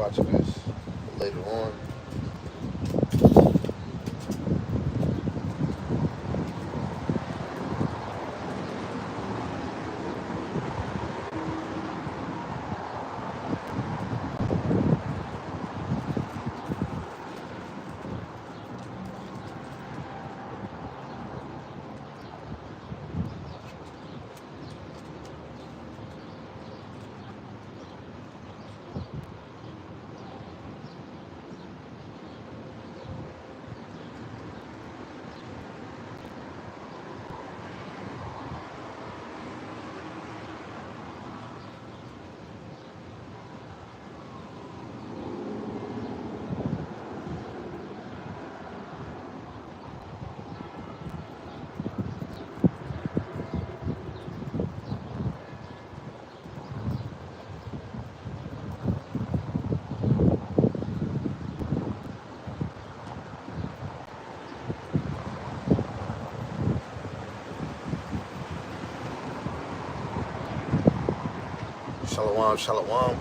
watching this later on. Shalom, shalom.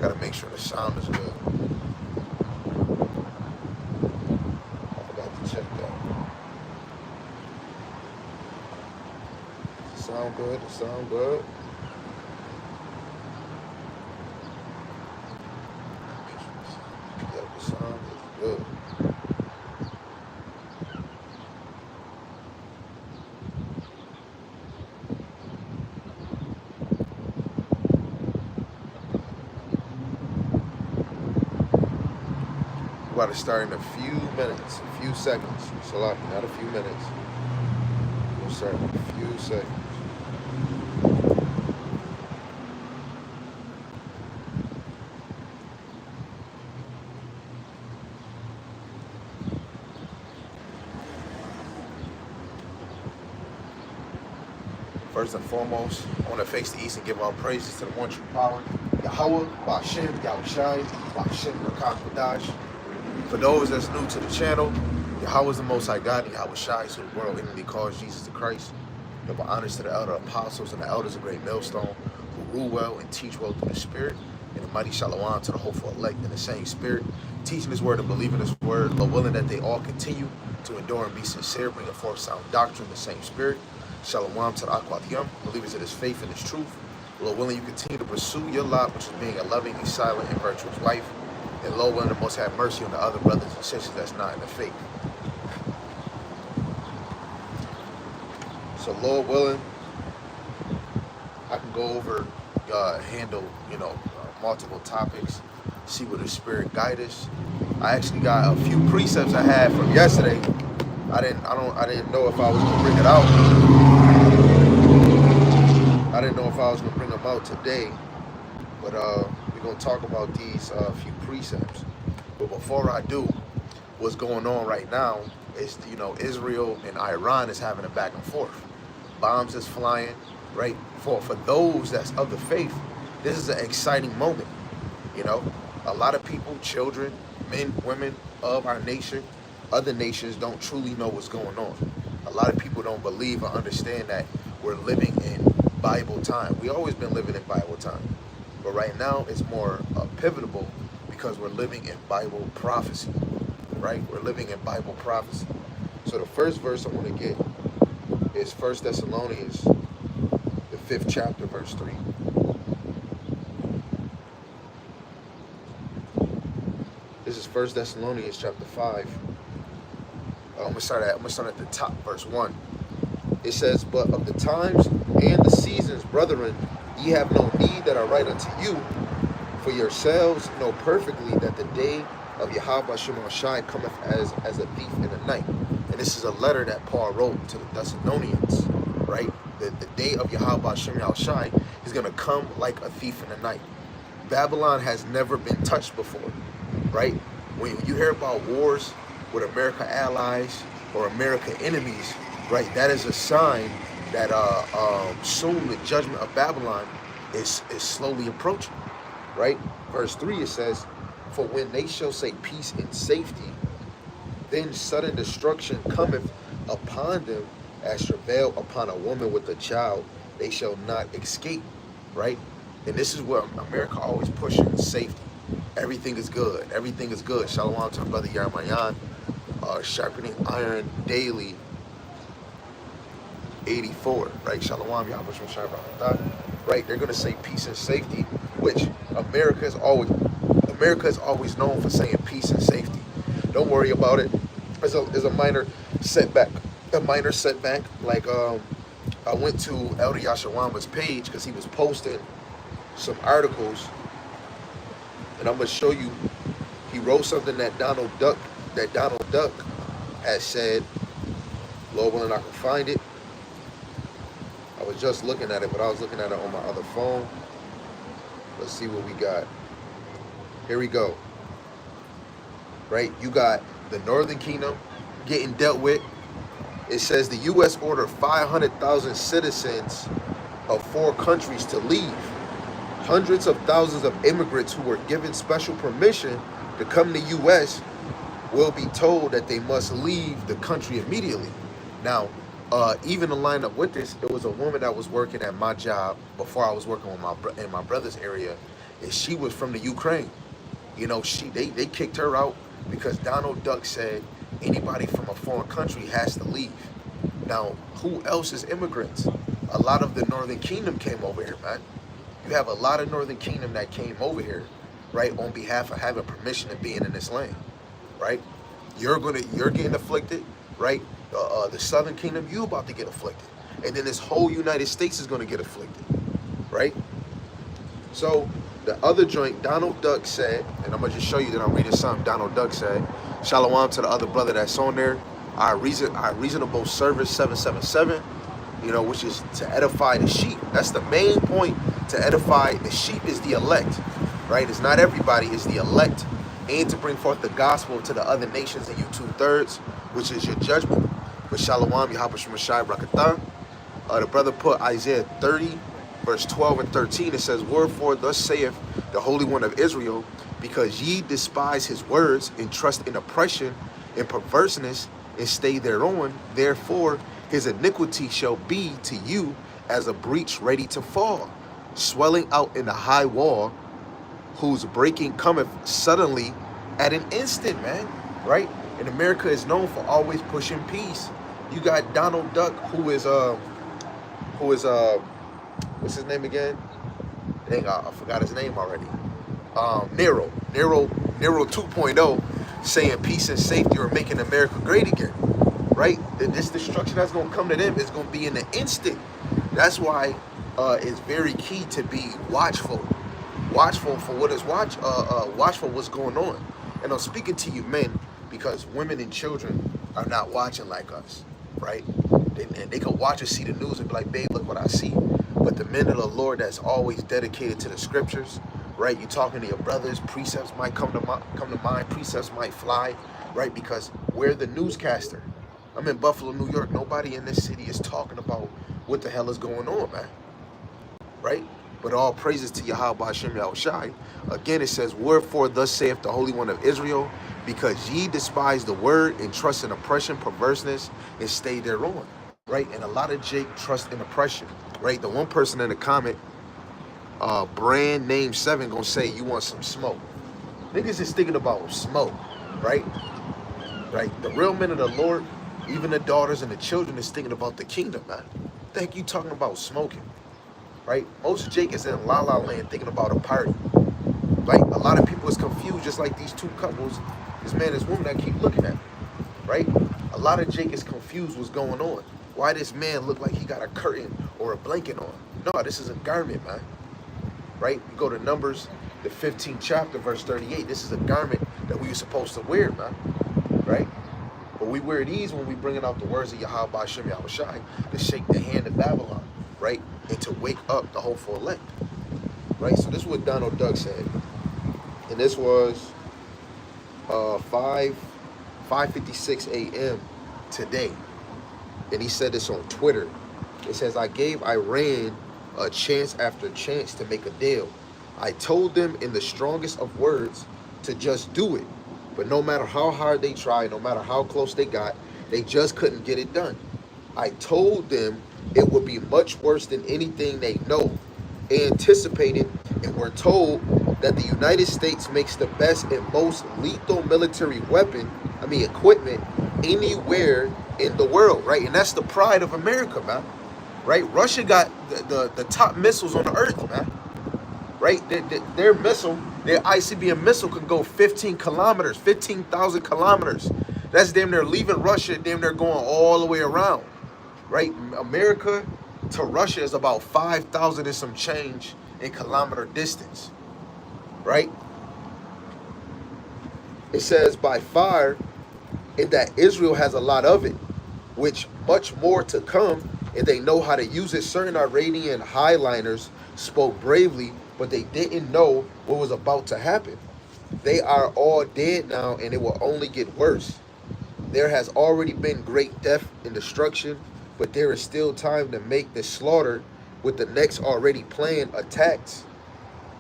Gotta make sure the sound is good. I forgot to check that. Does it sound good? Does it sound good? Yeah, the sound is good. We're about to start in a few minutes, a few seconds. So like, not a few minutes. We'll start in a few seconds. First and foremost, I want to face the east and give all praises to the one true power, Yahweh, Ba'Shem, Yahushai, Ba'Shem, Rakak, Badash. For those that's new to the channel, Yahweh is the Most High God, Yahushai, so the world inwardly calls Jesus the Christ. Double honors to the elder apostles and the elders of great millstone who rule well and teach well through the Spirit. And a mighty shalom to the hopeful elect in the same Spirit, teaching His word and believing His word, but willing that they all continue to endure and be sincere, bringing forth sound doctrine in the same Spirit. Shalom to the Akwatiyam, believers of His faith and His truth. Lord willing, you continue to pursue your lot, which is being a loving, and silent, and virtuous wife. And Lord willing, the Most have mercy on the other brothers and sisters that's not in the faith. So Lord willing, I can go over, handle, multiple topics, see where the Spirit guide us. I actually got a few precepts I had from yesterday. I didn't know if I was gonna bring it out. I didn't know if I was gonna bring them out today, but we're gonna talk about these few precepts. But before I do, what's going on right now is, Israel and Iran is having a back and forth. Bombs is flying, right? For those that's of the faith, this is an exciting moment. A lot of people, children, men, women of our nation, other nations don't truly know what's going on. A lot of people don't believe or understand that we're living in Bible time. We always been living in Bible time, but right now it's more pivotal because we're living in Bible prophecy, right? We're living in Bible prophecy. So the first verse I want to get is 1 Thessalonians, the 5th chapter, verse 3. This is 1 Thessalonians chapter 5. I'm gonna start at the top, verse 1. It says, "But of the times and the seasons, brethren, ye have no need that I write unto you, for yourselves know perfectly that the day of Yahweh Shai cometh as a thief in the night." And this is a letter that Paul wrote to the Thessalonians, right? The day of Yahweh Shai is gonna come like a thief in the night. Babylon has never been touched before, right? When you hear about wars with America allies or America enemies, right, that is a sign that soon the judgment of Babylon is slowly approaching, right? Verse 3, it says, "For when they shall say peace and safety, then sudden destruction cometh upon them as travail upon a woman with a child, they shall not escape, right? And this is where America always pushing safety. Everything is good. Everything is good. Shalom to brother Yarmayan. Sharpening iron daily. 84, right? Shalom, Yahweh from Shabbat. Right? They're gonna say peace and safety, which America is always known for saying peace and safety. Don't worry about it. There's a minor setback. A minor setback. Like I went to Elder Yashawama's page because he was posting some articles, and I'm gonna show you. He wrote something that Donald Duck has said. Lord willing, I can find it. I was just looking at it, but I was looking at it on my other phone. Let's see what we got. Here we go. Right, you got the Northern Kingdom getting dealt with. It says the U.S. ordered 500,000 citizens of 4 countries to leave. Hundreds of thousands of immigrants who were given special permission to come to U.S. will be told that they must leave the country immediately. Now, even to line up with this, it was a woman that was working at my job before I was working with in my brother's area, and she was from the Ukraine. You know, they kicked her out because Donald Duck said anybody from a foreign country has to leave. Now, who else is immigrants? A lot of the Northern Kingdom came over here, man. You have a lot of Northern Kingdom that came over here, right, on behalf of having permission of being in this land, right? You're getting afflicted, right? The Southern Kingdom, you about to get afflicted, and then this whole United States is going to get afflicted, right? So the other joint, Donald Duck said, and I'm gonna just show you that I'm reading something Donald Duck said. Shalom to the other brother that's on there. Our reasonable service 777, you know, which is to edify the sheep. That's the main point. To edify the sheep is the elect, right? It's not everybody, it's the elect, and to bring forth the gospel to the other nations in you 2/3, which is your judgment. But Shalom, Yahweh Shemashai Brakatah. The brother put Isaiah 30, verse 12 and 13. It says, wherefore thus saith the Holy One of Israel, because ye despise his words and trust in oppression and perverseness and stay thereon, therefore his iniquity shall be to you as a breach ready to fall, swelling out in the high wall, whose breaking cometh suddenly at an instant, man, right? And America is known for always pushing peace. You got Donald Duck, who is what's his name again? Dang, I forgot his name already. Nero 2.0, saying peace and safety are making America great again, right? This destruction that's gonna come to them is gonna be in an instant. That's why it's very key to be watchful for what is watchful what's going on. And I'm speaking to you men, because women and children are not watching like us, right? And they can watch and see the news and be like, babe, look what I see. But the men of the Lord that's always dedicated to the scriptures, right? You talking to your brothers, precepts might come to mind, precepts might fly, right? Because we're the newscaster. I'm in Buffalo, New York. Nobody in this city is talking about what the hell is going on, man, right? But all praises to Yahweh Hashem Yahushai. Again, it says, wherefore thus saith the Holy One of Israel, because ye despise the word and trust in oppression, perverseness, and stay thereon, right? And a lot of Jake trust in oppression, right? The one person in the comment, brand name 7, gonna say, you want some smoke. Niggas is thinking about smoke, right? Right? The real men of the Lord, even the daughters and the children, is thinking about the kingdom, man. What the heck you talking about smoking? Right? Most Jake is in La La Land thinking about a party. Like, a lot of people is confused, just like these two couples, this man and this woman, I keep looking at, right? A lot of Jake is confused what's going on. Why this man look like he got a curtain or a blanket on? No, this is a garment, man. Right? You go to Numbers, the 15th chapter, verse 38. This is a garment that we were supposed to wear, man. Right? But we wear these when we bringing out the words of Yahweh Hashem Yahushai to shake the hand of Babylon, right? And to wake up the hopeful elect. Right? So this is what Donald Duck said. And this was 5:56 a.m. today. And he said this on Twitter. It says, I gave Iran a chance after chance to make a deal. I told them in the strongest of words to just do it. But no matter how hard they tried, no matter how close they got, they just couldn't get it done. I told them it would be much worse than anything they know, anticipated, and were told that the United States makes the best and most lethal military equipment anywhere in the world, right? And that's the pride of America, man. Right? Russia got the top missiles on the earth, man. Right? Their missile, their ICBM missile can go 15 kilometers, 15,000 kilometers. That's damn near leaving Russia, damn near going all the way around. Right? America to Russia is about 5,000 and some change in kilometer distance. Right? It says by far, and that Israel has a lot of it, which much more to come, and they know how to use it. Certain Iranian highliners spoke bravely, but they didn't know what was about to happen. They are all dead now, and it will only get worse. There has already been great death and destruction, but there is still time to make the slaughter with the next already planned attacks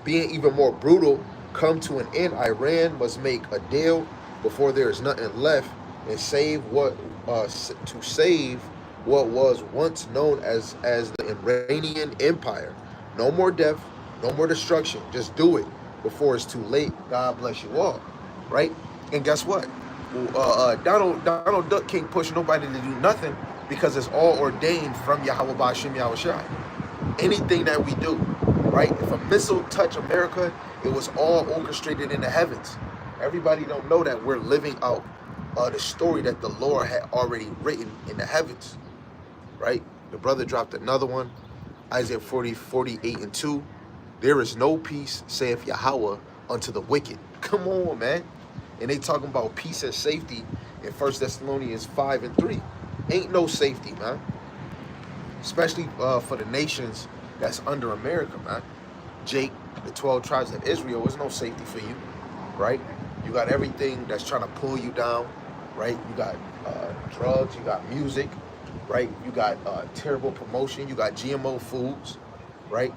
being even more brutal come to an end. Iran must make a deal before there is nothing left and save what was once known as the Iranian Empire. No more death, no more destruction. Just do it before it's too late. God bless you all, right? And guess what? Donald Duck can't push nobody to do nothing because it's all ordained from Yahweh Ba'Shem Yahweh Shai. Anything that we do, right? If a missile touch America, it was all orchestrated in the heavens. Everybody don't know that we're living out the story that the Lord had already written in the heavens, right? The brother dropped another one, Isaiah 48:2. There is no peace, saith Yahweh, unto the wicked. Come on, man. And they talking about peace and safety in 1 Thessalonians 5:3. Ain't no safety, man. Especially for the nations that's under America, man. Jake, the 12 tribes of Israel, there's no safety for you, right? You got everything that's trying to pull you down, right? You got drugs, you got music, right? You got terrible promotion, you got GMO foods, right?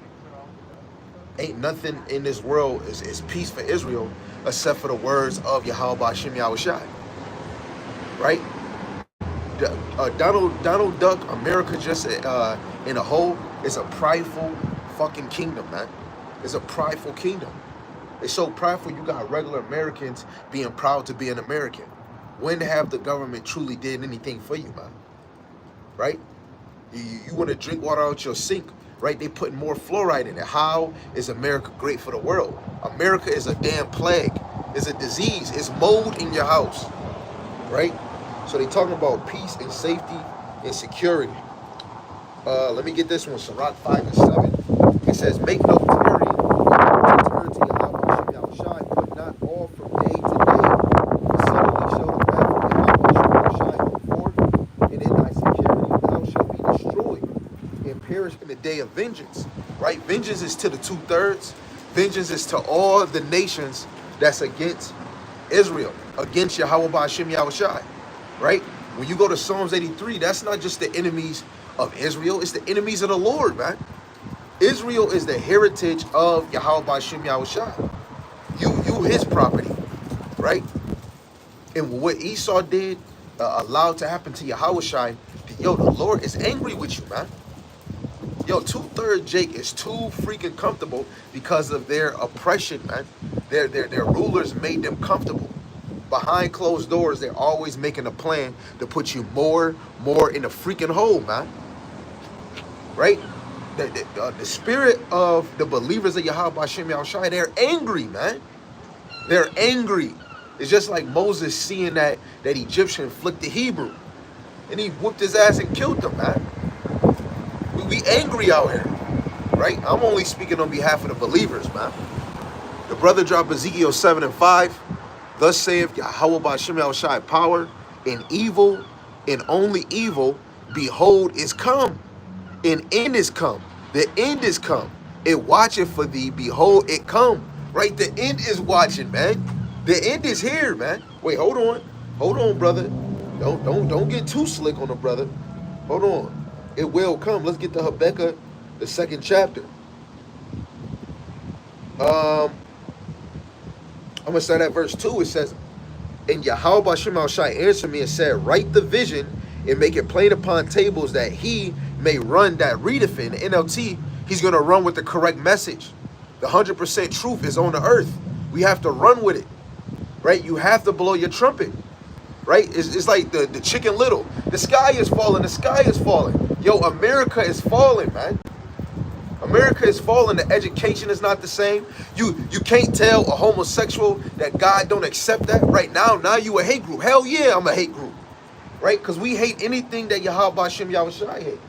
Ain't nothing in this world is peace for Israel except for the words of Yahweh Ba'Shem Yahweh Shai, right? Donald Duck, America just in a whole, is a prideful fucking kingdom, man. It's a prideful kingdom. It's so prideful you got regular Americans being proud to be an American. When have the government truly did anything for you, man? Right? You want to drink water out your sink, right? They putting more fluoride in it. How is America great for the world? America is a damn plague. It's a disease. It's mold in your house, right? So they talking about peace and safety and security. Let me get this one. Sirach 5:7. It says, make no tarrying to Yahweh Shai, but not all from day to day. Suddenly shall the wrath of Yahweh Shai go forth, and in thy security thou shalt be destroyed and perish in the day of vengeance. Right? Vengeance is to the 2/3. Vengeance is to all the nations that's against Israel, against Yahweh Ba'Shem Yahweh Shai. Right? When you go to Psalms 83, that's not just the enemies of Israel, it's the enemies of the Lord, man. Israel is the heritage of Yahweh Ba'Shem Yahweh Shai. You his property, right? And what Esau did, allowed to happen to Yahweh Shai, yo, the Lord is angry with you, man. Yo, 2/3 Jake is too freaking comfortable because of their oppression, man. Their rulers made them comfortable. Behind closed doors, they're always making a plan to put you more in the freaking hole, man. Right? The spirit of the believers of Yahweh Ba'Shem Yahweh Shai, they're angry, man. They're angry. It's just like Moses seeing that Egyptian flick the Hebrew. And he whooped his ass and killed him, man. We angry out here, right? I'm only speaking on behalf of the believers, man. The brother dropped Ezekiel 7:5. Thus saith Yahweh Ba'Shem Yahweh Shai, power and evil, and only evil, behold, is come. An end is come. The end is come. It watcheth for thee. Behold, it come. Right? The end is watching, man. The end is here, man. Wait, hold on. Hold on, brother. Don't get too slick on the brother. Hold on. It will come. Let's get to Habakkuk, the 2nd chapter. I'm gonna start at verse 2. It says, and Yahweh Ba'Shem Shai answered me and said, write the vision and make it plain upon tables that he may run that readeth it. In the NLT, he's going to run with the correct message. The 100% truth is on the earth. We have to run with it, right? You have to blow your trumpet, right? It's like the Chicken Little. The sky is falling. The sky is falling. Yo, America is falling, man. America is falling. The education is not the same. You can't tell a homosexual that God don't accept that right now. Now you a hate group. Hell yeah, I'm a hate group, right? Because we hate anything that Yahweh Shem Yahushai hate,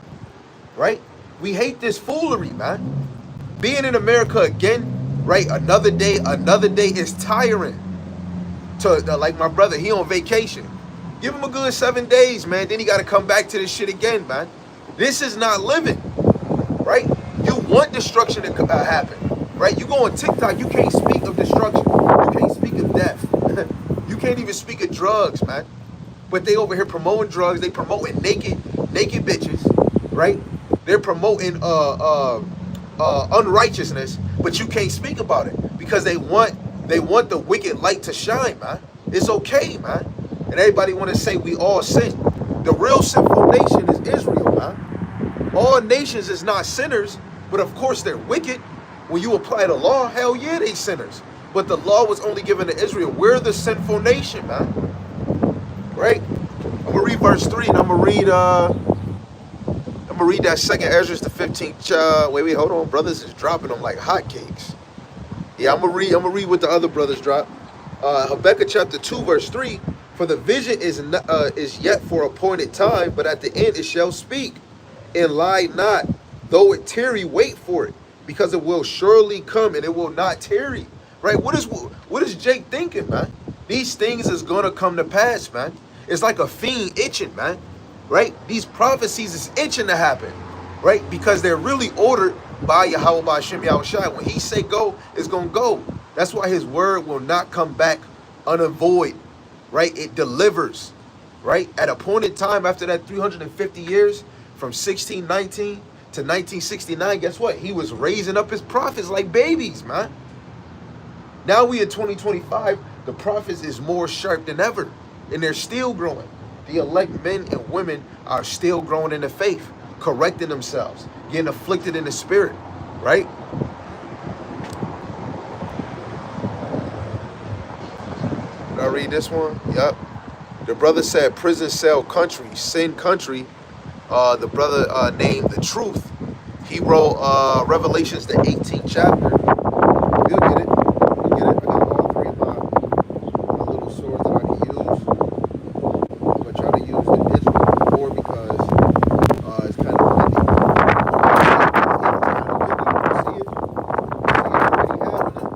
right? We hate this foolery, man. Being in America again, right? Another day is tiring. Like my brother, he on vacation. Give him a good 7 days, man. Then he got to come back to this shit again, man. This is not living, right? You want destruction to happen, right? You go on TikTok, you can't speak of destruction. You can't speak of death. You can't even speak of drugs, man. But they over here promoting drugs. They promoting naked bitches, right? They're promoting unrighteousness, but you can't speak about it because they want the wicked light to shine, man. It's okay, man. And everybody want to say we all sin. The real sinful nation is Israel, man. All nations is not sinners, but of course they're wicked. When you apply the law, hell yeah, they sinners. But the law was only given to Israel. We're the sinful nation, man. Right? I'm gonna read verse 3, and I'm gonna read that second Ezra, the 15th. Wait, hold on, brothers is dropping them like hotcakes. Yeah, I'm gonna read what the other brothers drop. Habakkuk chapter 2, verse 3. For the vision is yet for appointed time, but at the end it shall speak, and lie not. Though it tarry, wait for it, because it will surely come, and it will not tarry. Right? What is Jake thinking, man? These things is gonna come to pass, man. It's like a fiend itching, man. Right? These prophecies is itching to happen, right? Because they're really ordered by Yahweh by Shem Yahushai. When he say go, it's gonna go. That's why his word will not come back unavoid, right? It delivers, right? At appointed time after that 350 years, from 1619 to 1969, guess what? He was raising up his prophets like babies, man. Now we in 2025, the prophets is more sharp than ever, and they're still growing. The elect men and women are still growing in the faith, correcting themselves, getting afflicted in the spirit, right? Did I read this one? Yep. The brother said prison cell country, sin country. The brother named The Truth. He wrote Revelations, the 18th chapter. You'll get it. You'll get it. I got all three of my little swords that I can use. I'm going to try to use the digital more because it's kind of windy. See it? Already happening.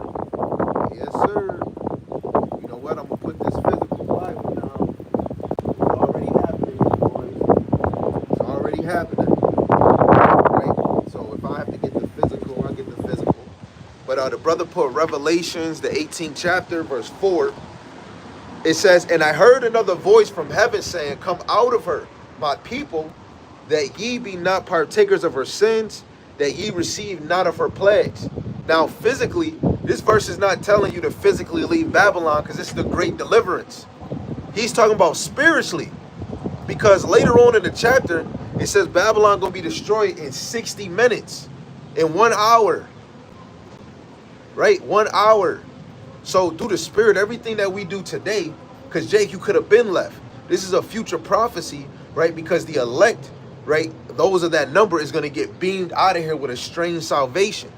Yes, sir. You know what? I'm going to put this physical Bible down. It's already happening, boys. It's already happening. But the brother put Revelations, the 18th chapter, verse 4. It says, and I heard another voice from heaven saying, come out of her, my people, that ye be not partakers of her sins, that ye receive not of her plagues. Now, physically, this verse is not telling you to physically leave Babylon because it's the great deliverance. He's talking about spiritually. Because later on in the chapter, it says Babylon going to be destroyed in 60 minutes, in 1 hour. Right? 1 hour. So through the spirit, everything that we do today, because Jake, you could have been left. This is a future prophecy, right? Because the elect, right, those of that number is going to get beamed out of here with a strange salvation.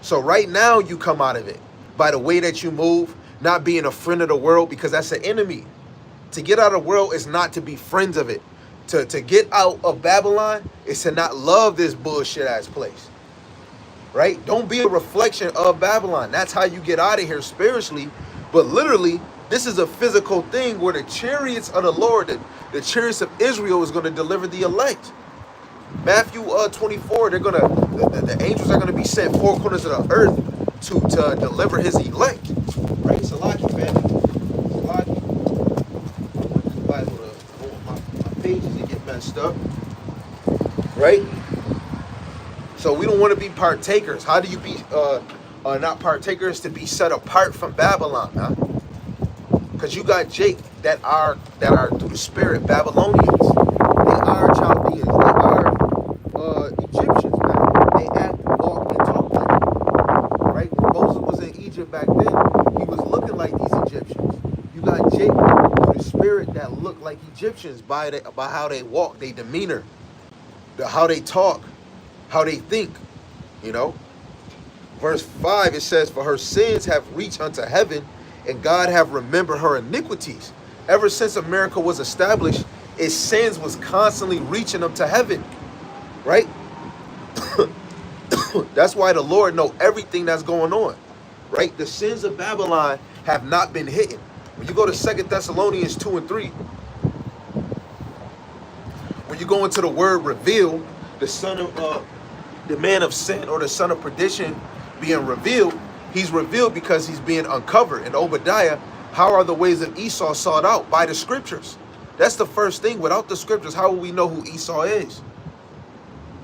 So right now you come out of it by the way that you move, not being a friend of the world, because that's an enemy. To get out of the world is not to be friends of it. To get out of Babylon is to not love this bullshit ass place. Right? Don't be a reflection of Babylon. That's how you get out of here spiritually. But literally, this is a physical thing where the chariots of the Lord, the chariots of Israel is going to deliver the elect. Matthew 24, the angels are going to be sent four corners of the earth to deliver his elect. Right? It's a lot, man. It's a lot. I want this Bible to hold my pages and get messed up. Right? So we don't want to be partakers. How do you be not partakers? To be set apart from Babylon, huh? Because you got Jake that are through the spirit Babylonians. Babylonians, they are Egyptians, man. They act, walk, and talk like them, right? When Moses was in Egypt back then, he was looking like these Egyptians. You got Jacob through the spirit that looked like Egyptians by how they walk, their demeanor, how they talk, how they think, you know. Verse 5, it says, for her sins have reached unto heaven, and God have remembered her iniquities. Ever since America was established, its sins was constantly reaching up to heaven, right? That's why the Lord know everything that's going on, right? The sins of Babylon have not been hidden. When you go to 2 Thessalonians 2 and 3, when you go into the word reveal, the son of the man of sin or the son of perdition being revealed, he's revealed because he's being uncovered. In Obadiah, how are the ways of Esau sought out? By the scriptures. That's the first thing. Without the scriptures, how will we know who Esau is?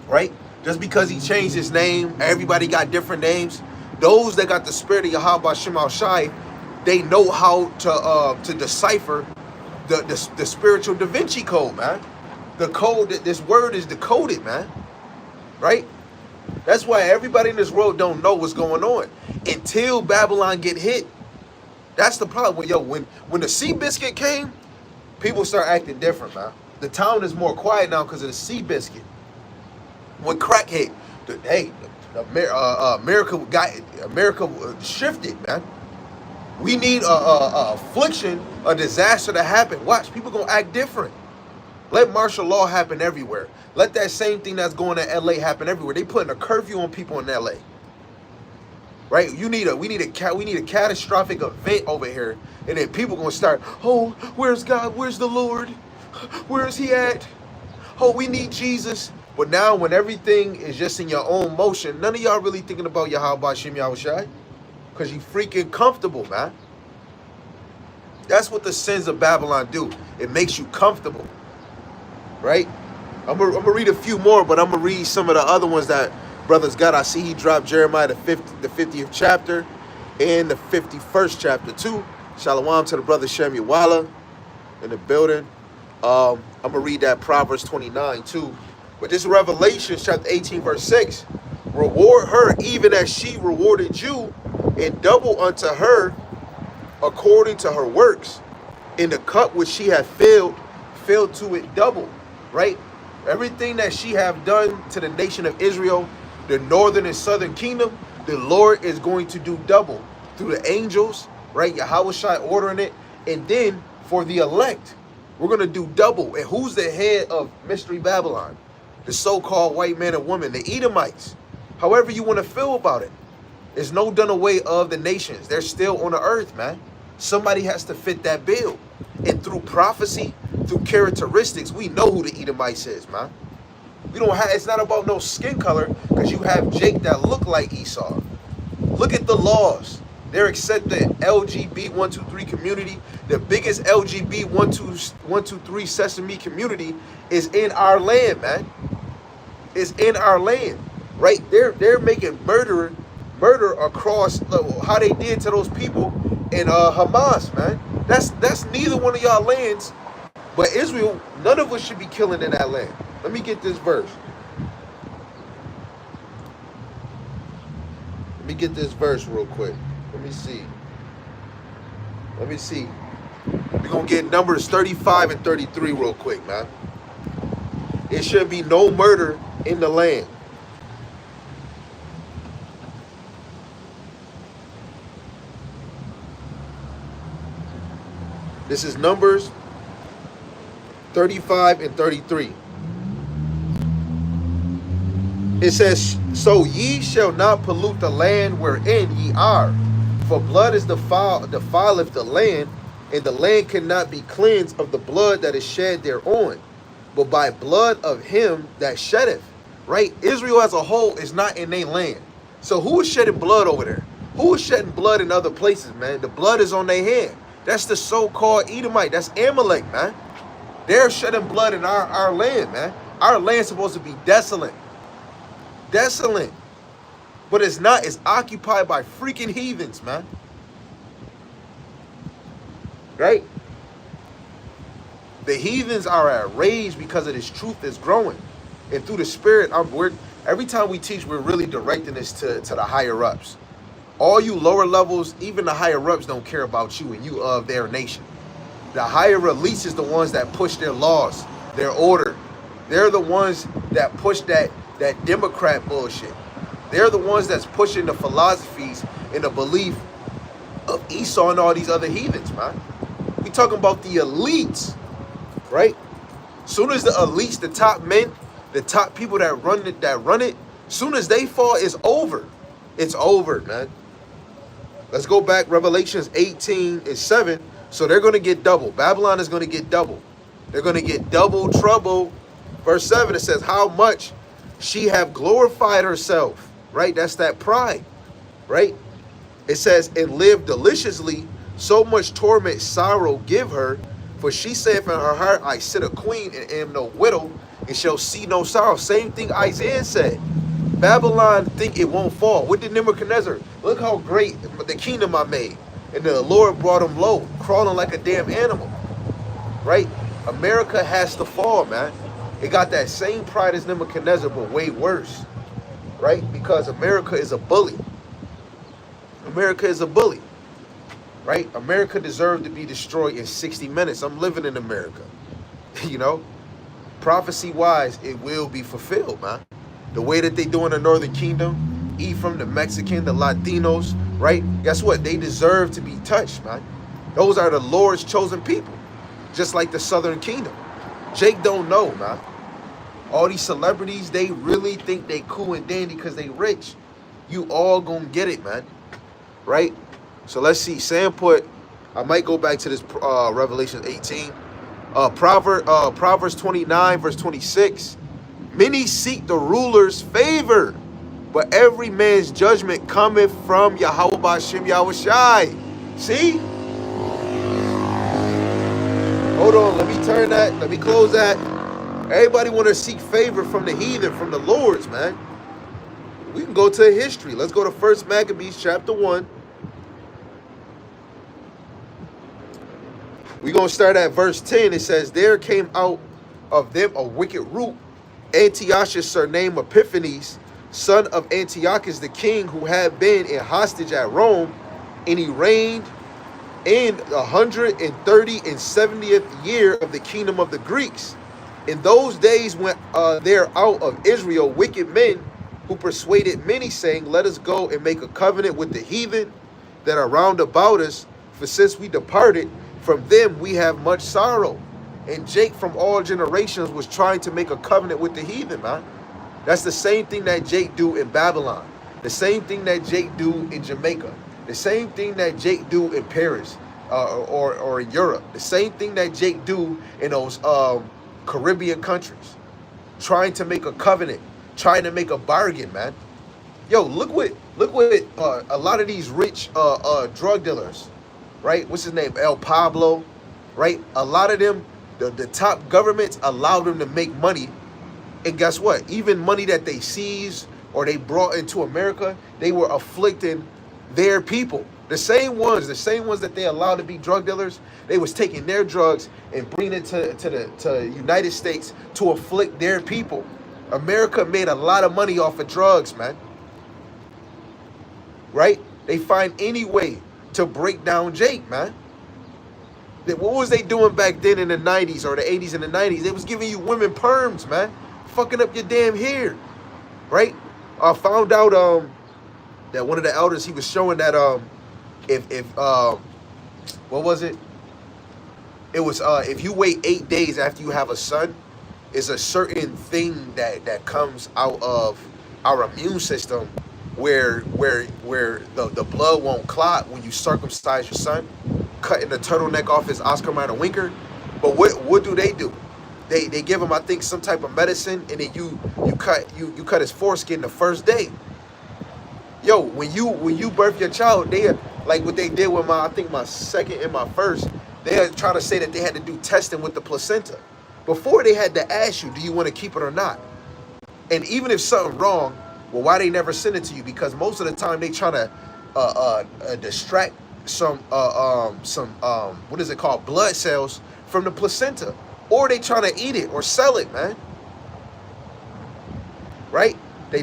Right? Just because he changed his name, everybody got different names. Those that got the spirit of Yahweh Shema Shai, they know how to decipher the spiritual Da Vinci Code, man. The code that this word is decoded, man. Right? That's why everybody in this world don't know what's going on until Babylon get hit. That's the problem. When the sea biscuit came, people start acting different, man. The town is more quiet now because of the sea biscuit. When crack hit, America shifted, man. We need a affliction, a disaster to happen. Watch, people gonna act different. Let martial law happen everywhere. Let that same thing that's going to LA happen everywhere. They putting a curfew on people in LA. Right? We need a catastrophic event over here, and then people gonna start, oh, where's God? Where's the Lord? Where is he at? Oh, we need Jesus. But now when everything is just in your own motion, none of y'all really thinking about Yahweh Shem Yahushai. Because you freaking comfortable, man. That's what the sins of Babylon do. It makes you comfortable. Right? I'm gonna read a few more, but I'm gonna read some of the other ones that brothers got. I see he dropped Jeremiah the 50th chapter and the 51st chapter too. Shalom to the brother Shem Yawala in the building. I'm gonna read that Proverbs 29 too. But this Revelation chapter 18 verse 6. Reward her even as she rewarded you, and double unto her according to her works. In the cup which she hath filled to it double. Right? Everything that she have done to the nation of Israel, the northern and southern kingdom, the Lord is going to do double through the angels, right? Yahweh Shai ordering it. And then for the elect, we're going to do double. And who's the head of Mystery Babylon? The so-called white man and woman, the Edomites. However you want to feel about it. There's no done away of the nations. They're still on the earth, man. Somebody has to fit that bill. And through prophecy, through characteristics, we know who the Edomites is, man. We don't have, it's not about no skin color, because you have Jake that look like Esau. Look at the laws. They're accepting LGB 123 community. The biggest LGB 123 Sesame community is in our land, man. It's in our land, right? They're making murder across how they did to those people in Hamas, man. That's neither one of y'all lands, but Israel. None of us should be killing in that land. Let me get this verse. Let me get this verse real quick. Let me see. We're going to get Numbers 35 and 33 real quick, man. It should be no murder in the land. This is Numbers 35 and 33. It says, so ye shall not pollute the land wherein ye are, for blood is defileth the land, and the land cannot be cleansed of the blood that is shed thereon, but by blood of him that sheddeth. Right? Israel as a whole is not in their land. So who is shedding blood over there? Who is shedding blood in other places, man? The blood is on their hand. That's the so-called Edomite. That's Amalek, man. They're shedding blood in our land, man. Our land's supposed to be desolate. Desolate. But it's not. It's occupied by freaking heathens, man. Right? The heathens are at rage because of this truth that's growing. And through the spirit, every time we teach, we're really directing this to the higher ups. All you lower levels, even the higher ups don't care about you and you of their nation. The higher elites is the ones that push their laws, their order. They're the ones that push that Democrat bullshit. They're the ones that's pushing the philosophies and the belief of Esau and all these other heathens, man. We talking about the elites, right? Soon as the elites, the top men, the top people that run it, soon as they fall, it's over. It's over, man. Let's go back, Revelations 18:7. So they're going to get double. Babylon is going to get double. They're going to get double trouble. Verse 7, it says, how much she have glorified herself, right? That's that pride, right? It says, and live deliciously, so much torment, sorrow give her. For she saith in her heart, I sit a queen and am no widow, and shall see no sorrow. Same thing Isaiah said. Babylon think it won't fall. What did Nebuchadnezzar? Look how great the kingdom I made. And the Lord brought him low, crawling like a damn animal. Right? America has to fall, man. It got that same pride as Nebuchadnezzar, but way worse. Right? Because America is a bully. America is a bully. Right? America deserved to be destroyed in 60 minutes. I'm living in America. You know? Prophecy-wise, it will be fulfilled, man. The way that they do in the Northern Kingdom, Ephraim, the Mexican, the Latinos, right? Guess what? They deserve to be touched, man. Those are the Lord's chosen people, just like the Southern Kingdom. Jake don't know, man. All these celebrities, they really think they cool and dandy because they rich. You all gonna get it, man. Right? So let's see. Sam put, I might go back to this Revelation 18. Proverbs 29, verse 26. Many seek the ruler's favor, but every man's judgment cometh from Yahweh B'Shem Yahushai. See? Hold on, let me turn that, let me close that. Everybody want to seek favor from the heathen, from the lords, man. We can go to history. Let's go to 1 Maccabees chapter 1. We're going to start at verse 10. It says, there came out of them a wicked root, Antiochus surnamed Epiphanes, son of Antiochus the king, who had been in hostage at Rome, and he reigned in 130th year of the kingdom of the Greeks. In those days went there out of Israel wicked men, who persuaded many, saying, let us go and make a covenant with the heathen that are round about us, for since we departed from them we have much sorrow. And Jake from all generations was trying to make a covenant with the heathen, man. That's the same thing that Jake do in Babylon. The same thing that Jake do in Jamaica. The same thing that Jake do in Paris or in Europe. The same thing that Jake do in those Caribbean countries. Trying to make a covenant. Trying to make a bargain, man. Yo, look what a lot of these rich drug dealers, right? What's his name? El Pablo, right? A lot of them, the top governments allow them to make money. And guess what? Even money that they seized or they brought into America, they were afflicting their people. The same ones that they allowed to be drug dealers, they was taking their drugs and bringing it to the United States to afflict their people. America made a lot of money off of drugs, man. Right? They find any way to break down Jake, man. What was they doing back then in the 90s or the 80s and the 90s? They was giving you women perms, man. Fucking up your damn hair. Right? I found out that one of the elders, he was showing that what was it? It was if you wait 8 days after you have a son, it's a certain thing that comes out of our immune system where the blood won't clot when you circumcise your son, cutting the turtleneck off his Oscar Mayer Winker. But what do? They give him, I think, some type of medicine, and then you cut his foreskin the first day. Yo, when you birth your child, they like what they did with my second and my first. They are trying to say that they had to do testing with the placenta before they had to ask you, do you want to keep it or not? And even if something wrong, well, why they never send it to you? Because most of the time they trying to distract some what is it called, blood cells from the placenta. or they trying to eat it or sell it, man. Right? They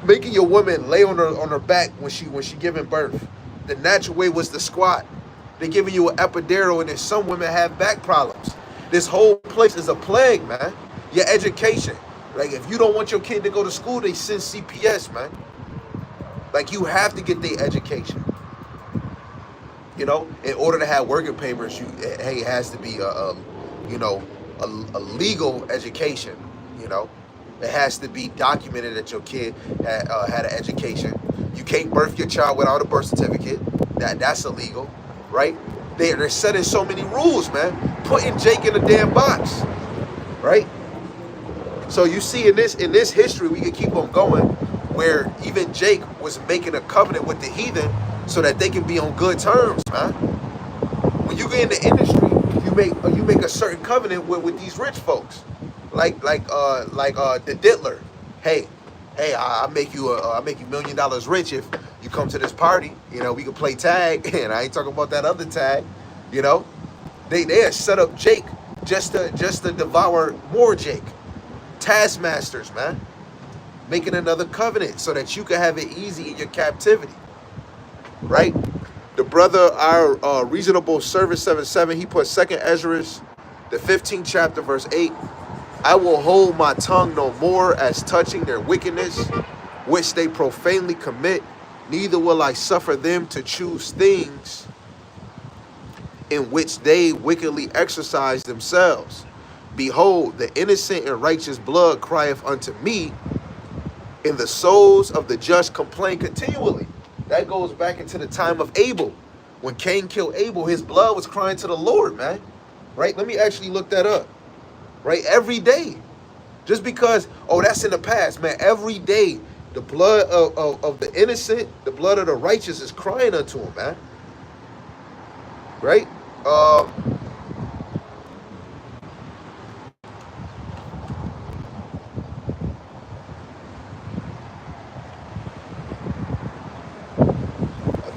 making your woman lay on her back when she giving birth. The natural way was to squat. They giving you an epidural, and then some women have back problems. This whole place is a plague, man. Your education. Like, if you don't want your kid to go to school, they send CPS, man. Like, you have to get their education. You know, in order to have working papers, it has to be a legal education. You know, it has to be documented that your kid had an education. You can't birth your child without a birth certificate. That's illegal, right? They're setting so many rules, man. Putting Jake in a damn box, right? So you see in this history, we can keep on going, where even Jake was making a covenant with the heathen so that they can be on good terms, man. When you get in the industry, you make a certain covenant with these rich folks, like the Diddler. Hey, I make you $1 million rich if you come to this party. You know, we can play tag, and I ain't talking about that other tag. You know, they had set up Jake just to devour more Jake. Taskmasters, man, making another covenant so that you can have it easy in your captivity, right? The brother, our reasonable service 77, he put 2nd Ezra, the 15th chapter, verse 8. I will hold my tongue no more as touching their wickedness, which they profanely commit, neither will I suffer them to choose things in which they wickedly exercise themselves. Behold, the innocent and righteous blood crieth unto me, and the souls of the just complain continually. That goes back into the time of Abel. When Cain killed Abel, his blood was crying to the Lord, man. Right? Let me actually look that up. Right? Every day. Just because, oh, that's in the past, man. Every day, the blood of the innocent, the blood of the righteous is crying unto him, man. Right? I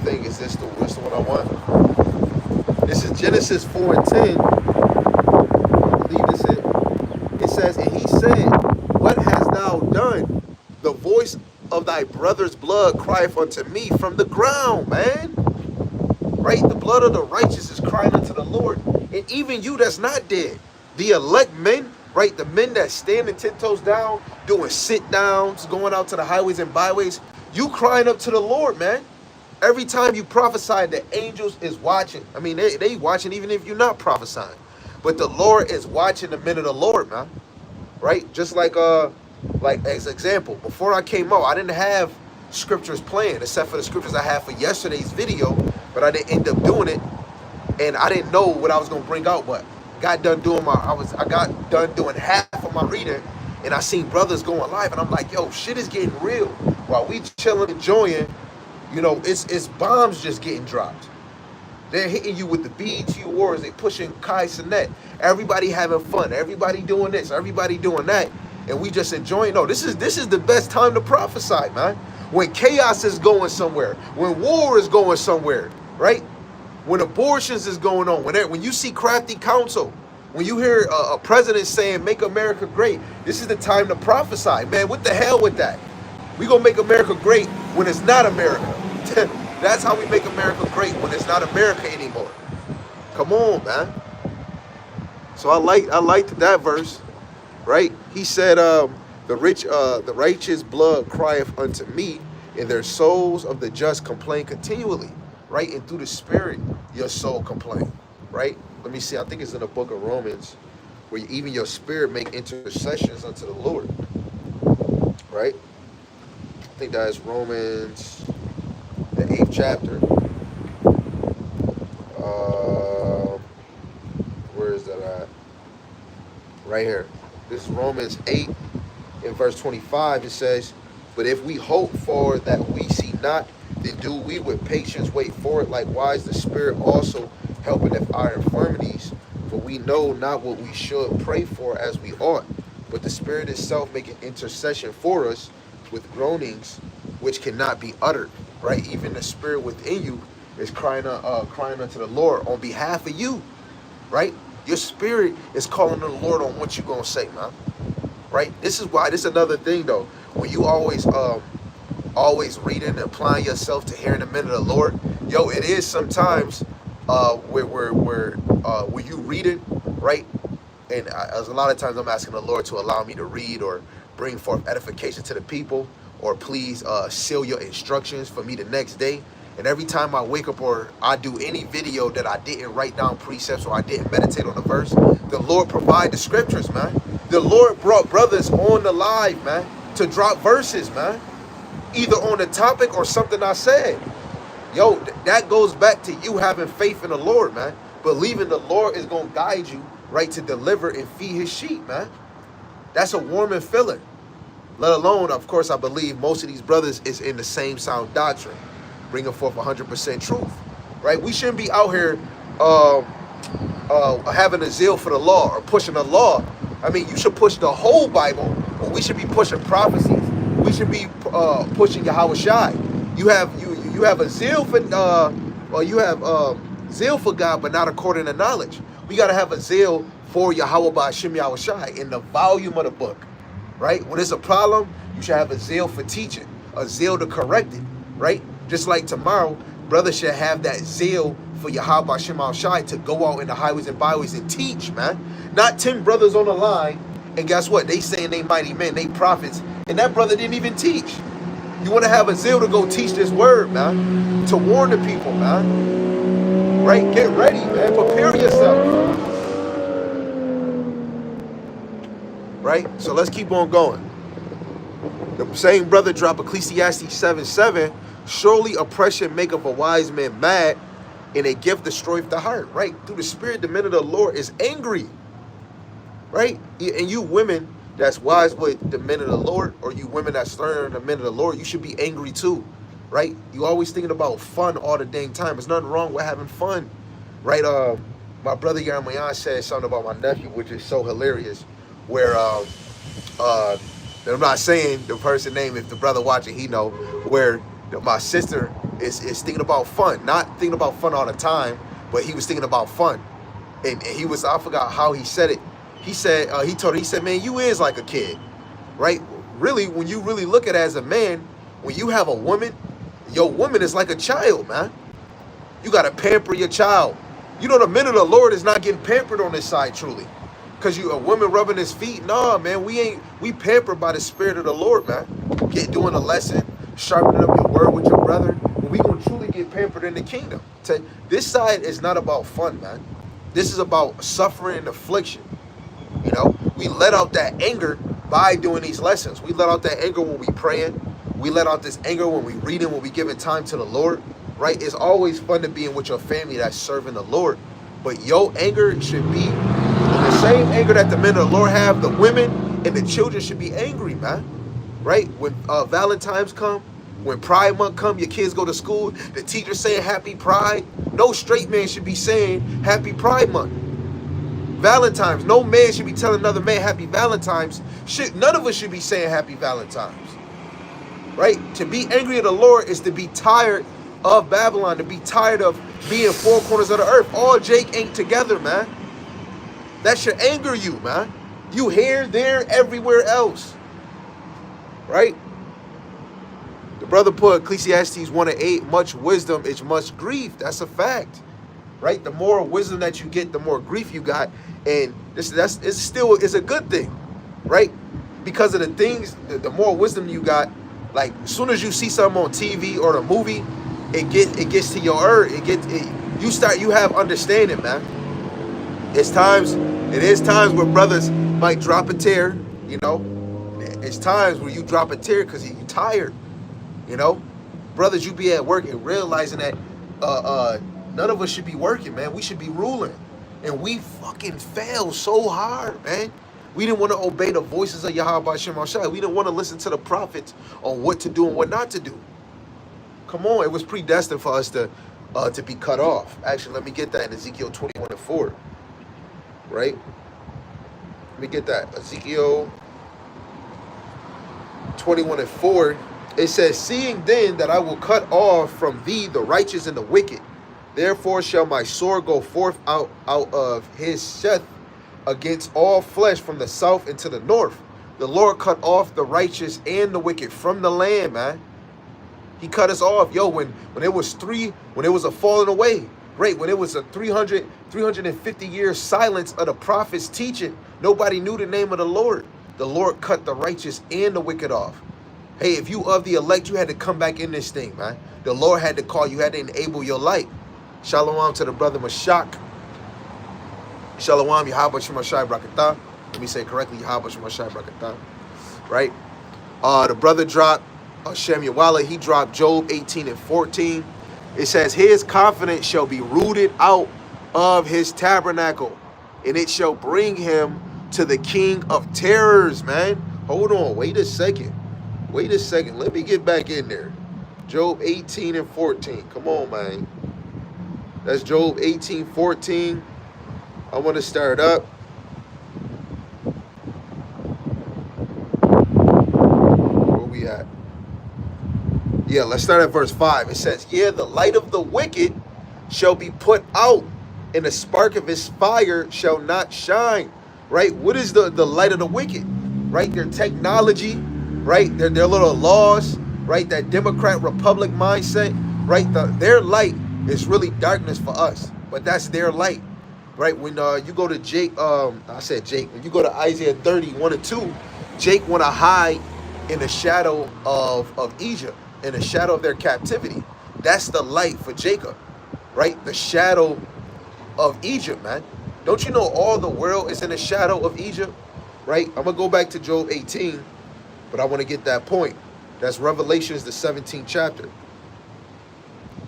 think is this the one I want? This is Genesis 4:10. I believe this is. It says, and he said, what hast thou done? The voice of thy brother's blood crieth unto me from the ground, man. Right? The blood of the righteous is crying unto the Lord. And even you that's not dead, the elect men, right? The men that standing 10 toes down, doing sit downs, going out to the highways and byways, you crying up to the Lord, man. Every time you prophesy, the angels is watching. I mean, they watching even if you're not prophesying. But the Lord is watching the men of the Lord, man. Right? Just like as example, before I came out, I didn't have scriptures playing except for the scriptures I had for yesterday's video, but I didn't end up doing it, and I didn't know what I was gonna bring out. But I got done doing half of my reading, and I seen brothers going live, and I'm like, yo, shit is getting real. While we chilling, enjoying, you know, it's bombs just getting dropped. They're hitting you with the BET Awards. They pushing Kai Cenat. Everybody having fun. Everybody doing this. Everybody doing that. And we just enjoying. No, this is the best time to prophesy, man. When chaos is going somewhere. When war is going somewhere, right? When abortions is going on. When you see crafty counsel. When you hear a president saying, make America great. This is the time to prophesy. Man, what the hell with that? We gonna make America great when it's not America. That's how we make America great, when it's not America anymore. Come on, man. So I liked that verse, right? He said, the righteous blood crieth unto me, and their souls of the just complain continually, right? And through the Spirit, your soul complain, right? Let me see. I think it's in the book of Romans, where even your spirit make intercessions unto the Lord, right? I think that is Romans, the 8th chapter. Where is that at? Right here. This is Romans 8 in verse 25. It says, but if we hope for that we see not, then do we with patience wait for it. Likewise, the Spirit also helpeth our infirmities, for we know not what we should pray for as we ought. But the Spirit itself making intercession for us with groanings which cannot be uttered. Right? Even the Spirit within you is crying unto the Lord on behalf of you. Right? Your spirit is calling the Lord on what you gonna say, man. Right? This is why. This is another thing though. When you always reading and applying yourself to hearing the minute of the Lord, yo, it is sometimes where you read it, right? And as a lot of times I'm asking the Lord to allow me to read or bring forth edification to the people, or please seal your instructions for me the next day. And every time I wake up or I do any video that I didn't write down precepts or I didn't meditate on the verse, the Lord provide the scriptures, man. The Lord brought brothers on the live, man, to drop verses, man, either on the topic or something I said. Yo, that goes back to you having faith in the Lord, man. Believing the Lord is going to guide you, right, to deliver and feed his sheep, man. That's a warming feeling. Let alone, of course, I believe most of these brothers is in the same sound doctrine, bringing forth 100% truth, right? We shouldn't be out here having a zeal for the law or pushing the law. I mean, you should push the whole Bible, but we should be pushing prophecies. We should be pushing Yahweh Shai. You have a zeal for zeal for God, but not according to knowledge. We got to have a zeal for Yahweh Ba'Shem Yahweh Shai in the volume of the book, right? When it's a problem, you should have a zeal for teaching, a zeal to correct it, right? Just like tomorrow, brothers should have that zeal for Yahweh Ba'Shem Yahweh Shai to go out in the highways and byways and teach, man. Not 10 brothers on the line, and guess what? They saying they mighty men, they prophets, and that brother didn't even teach. You want to have a zeal to go teach this word, man, to warn the people, man, right? Get ready, man. Prepare yourself, right? So let's keep on going. The same brother drop Ecclesiastes 7:7. Surely oppression maketh a wise man mad, and a gift destroyeth the heart, right? Through the spirit, the men of the Lord is angry, right? And you women that's wise with the men of the Lord, or you women that's learning the men of the Lord, you should be angry too, right? You always thinking about fun all the dang time. There's nothing wrong with having fun, right? My brother Yarmayan said something about my nephew, which is so hilarious, where I'm not saying the person name, if the brother watching, he know, where my sister is thinking about fun, not thinking about fun all the time, but he was thinking about fun, and he was, I forgot how he said it. He said, he told her, he said, man, you is like a kid, right? Really, when you really look at it as a man, when you have a woman, your woman is like a child, man. You got to pamper your child. You know, the men of the Lord is not getting pampered on this side, truly. Because you a woman rubbing his feet. Nah, man, we pampered by the spirit of the Lord, man. Doing a lesson, sharpening up your word with your brother. But we going to truly get pampered in the kingdom. This side is not about fun, man. This is about suffering and affliction. You know, we let out that anger by doing these lessons. We let out that anger when we praying. We let out this anger when we reading, when we giving time to the Lord, right? It's always fun to be in with your family that's serving the Lord. But your anger should be the same anger that the men of the Lord have. The women and the children should be angry, man, right? When Valentine's come, when Pride Month come, your kids go to school, the teacher saying Happy Pride. No straight man should be saying Happy Pride Month. Valentine's, no man should be telling another man Happy Valentine's. None of us should be saying Happy Valentine's, right? To be angry at the Lord is to be tired of Babylon, to be tired of being four corners of the earth. All Jake ain't together, man. That should anger you, man. You here, there, everywhere else, right? The brother put Ecclesiastes 1:8, much wisdom is much grief. That's a fact, right? The more wisdom that you get, the more grief you got. And it's a good thing, right? Because of the things, the more wisdom you got, like as soon as you see something on TV or the movie, it gets to your ear. You have understanding, man. It is times where brothers might drop a tear, you know. It's times where you drop a tear because you're tired, you know. Brothers, you be at work and realizing that none of us should be working, man. We should be ruling. And we fucking failed so hard, man. We didn't want to obey the voices of Yahweh Ba'Shem Yahweh Shai. We didn't want to listen to the prophets on what to do and what not to do. Come on, it was predestined for us to be cut off. Actually, let me get that in Ezekiel 21:4. Right? Let me get that. Ezekiel 21:4. It says, seeing then that I will cut off from thee the righteous and the wicked, Therefore shall my sword go forth out of his sheath against all flesh from the south into the north. The Lord cut off the righteous and the wicked from the land, man. He cut us off. Yo, when it was a falling away, great. When it was a 350 year silence of the prophets teaching, nobody knew the name of the Lord. The Lord cut the righteous and the wicked off. Hey, if you of the elect, you had to come back in this thing, man. The Lord had to call you, had to enable your light. Shalom to the brother Mashak. Shalom, Yahweh Shemashai Brakatah. Let me say it correctly, Yahweh Shemashai Brakatah. Right? The brother dropped Shem Yawala, he dropped Job 18 and 14. It says, his confidence shall be rooted out of his tabernacle, and it shall bring him to the king of terrors, man. Hold on, wait a second. Let me get back in there. Job 18 and 14. Come on, man. That's Job 18, 14. I want to start up. Where we at? Yeah, let's start at verse 5. It says, yeah, the light of the wicked shall be put out, and the spark of his fire shall not shine. Right? What is the light of the wicked? Right? Their technology, right? Their little laws, right? That Democrat Republic mindset, right? Their light is really darkness for us, but that's their light. Right? When you go to when you go to Isaiah 30, 1 and 2, Jake want to hide in the shadow of Egypt, in the shadow of their captivity. That's the light for Jacob, right? The shadow of Egypt, man. Don't you know all the world is in the shadow of Egypt, right? I'm going to go back to Job 18, but I want to get that point. That's Revelations, the 17th chapter.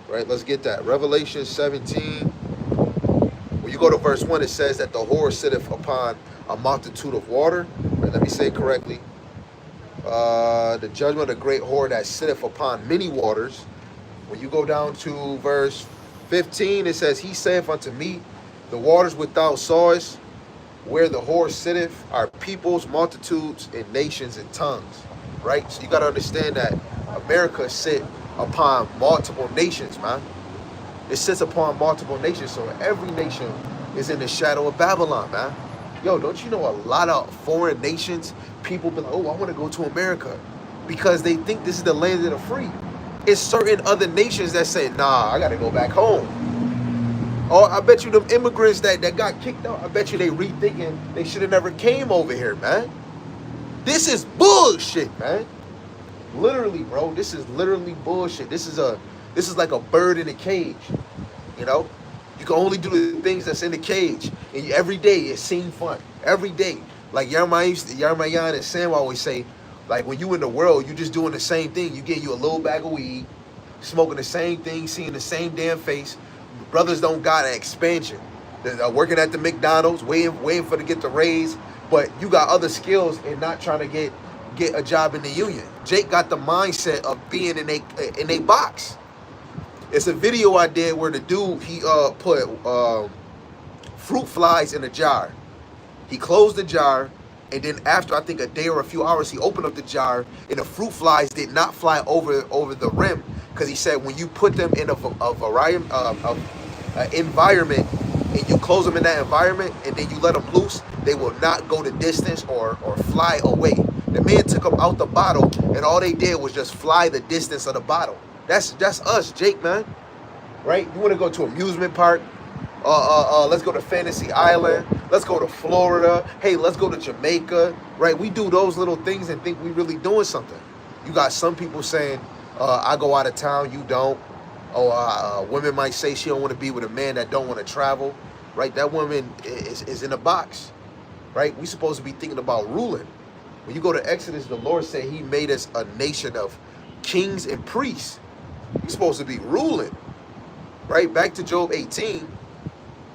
Right? Let's get that. Revelation 17. When you go to verse 1, it says that the whore sitteth upon a multitude of water. Right, let me say it correctly. The judgment of the great whore that sitteth upon many waters. When you go down to verse 15, it says, he saith unto me, the waters without sawest, where the whore sitteth, are peoples, multitudes, and nations and tongues. Right? So you got to understand that America sit upon multiple nations, man. It sits upon multiple nations, so every nation is in the shadow of Babylon, man. Yo, don't you know a lot of foreign nations, people be like, oh, I want to go to America because they think this is the land of the free. It's certain other nations that say, nah, I got to go back home. Or I bet you them immigrants that got kicked out, I bet you they rethinking they should have never came over here, man. This is bullshit, man. Literally, bro, this is literally bullshit. This is like a bird in a cage, you know? You can only do the things that's in the cage. And every day it seems fun. Every day. Like Yarmayan and Sam always say, like when you in the world, you just doing the same thing. You getting you a little bag of weed, smoking the same thing, seeing the same damn face. Brothers don't got an expansion. They're working at the McDonald's, waiting for to get the raise. But you got other skills and not trying to get a job in the union. Jake got the mindset of being in a box. It's a video I did where the dude, he put fruit flies in a jar. He closed the jar, and then after I think a day or a few hours, he opened up the jar, and the fruit flies did not fly over the rim, because he said when you put them in an environment and you close them in that environment and then you let them loose, they will not go the distance or fly away. The man took them out the bottle, and all they did was just fly the distance of the bottle. That's us, Jake, man. Right? You want to go to amusement park? Let's go to Fantasy Island. Let's go to Florida. Hey, let's go to Jamaica. Right? We do those little things and think we really doing something. You got some people saying, I go out of town, you don't. Women might say she don't want to be with a man that don't want to travel. Right? That woman is in a box. Right? We supposed to be thinking about ruling. When you go to Exodus, the Lord said he made us a nation of kings and priests. You're supposed to be ruling. Right? Back to Job 18.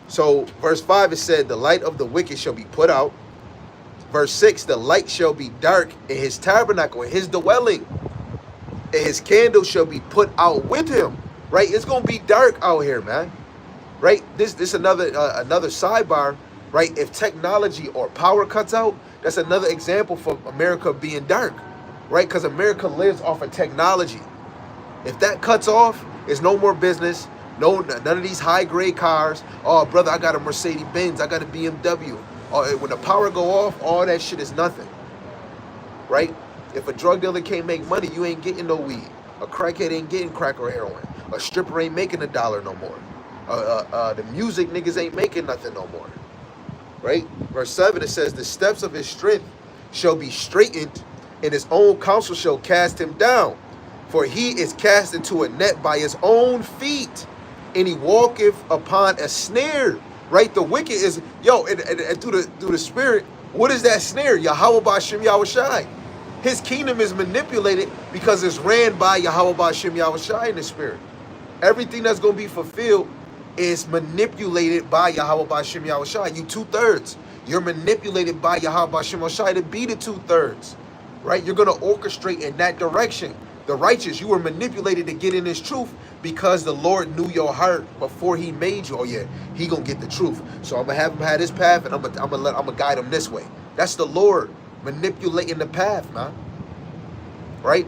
So verse 5, it said, the light of the wicked shall be put out. Verse 6, the light shall be dark in his tabernacle, in his dwelling. And his candle shall be put out with him. Right? It's going to be dark out here, man. Right? This another sidebar. Right? If technology or power cuts out, that's another example for America being dark. Right? Because America lives off of technology. If that cuts off, it's no more business, No, none of these high grade cars. Oh, brother, I got a Mercedes Benz. I got a BMW. When the power go off, all that shit is nothing, right? If a drug dealer can't make money, you ain't getting no weed. A crackhead ain't getting crack or heroin. A stripper ain't making $1 no more. The music niggas ain't making nothing no more, right? Verse 7, it says, the steps of his strength shall be straightened, and his own counsel shall cast him down. For he is cast into a net by his own feet, and he walketh upon a snare. Right? The wicked is, and through the spirit, what is that snare? Yahweh Ba'Shem Yahushai. His kingdom is manipulated because it's ran by Yahweh Ba'Shem Yahushai in the spirit. Everything that's going to be fulfilled is manipulated by Yahweh Ba'Shem Yahushai. You 2/3. You're manipulated by Yahweh Ba'Shem Yahushai to be the 2/3. Right? You're going to orchestrate in that direction. The righteous, you were manipulated to get in this truth because the Lord knew your heart before he made you. Oh yeah, he gonna get the truth. So I'm gonna have him have this path, and I'm gonna guide him this way. That's the Lord manipulating the path, man. Right?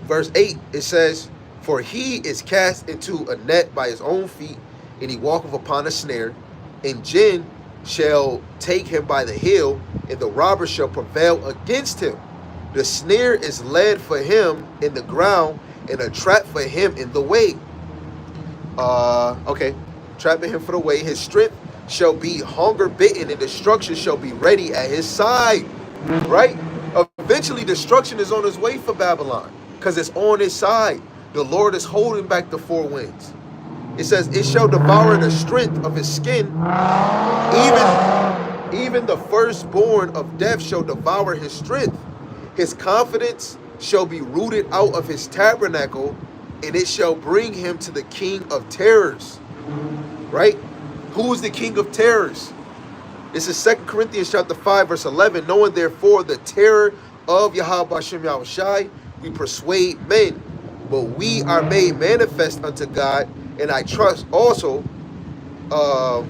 Verse 8, it says, for he is cast into a net by his own feet, and he walketh upon a snare, and jinn shall take him by the heel, and the robber shall prevail against him. The snare is laid for him in the ground, and a trap for him in the way. Okay. Trapping him for the way. His strength shall be hunger bitten, and destruction shall be ready at his side. Right? Eventually, destruction is on his way for Babylon, because it's on his side. The Lord is holding back the four winds. It says, it shall devour the strength of his skin. Even the firstborn of death shall devour his strength. His confidence shall be rooted out of his tabernacle, and it shall bring him to the king of terrors. Right? Who is the king of terrors? This is 2 Corinthians chapter 5, verse 11. Knowing therefore the terror of Yahweh Ba'Shem Yahushai, we persuade men, but we are made manifest unto God, and I trust also are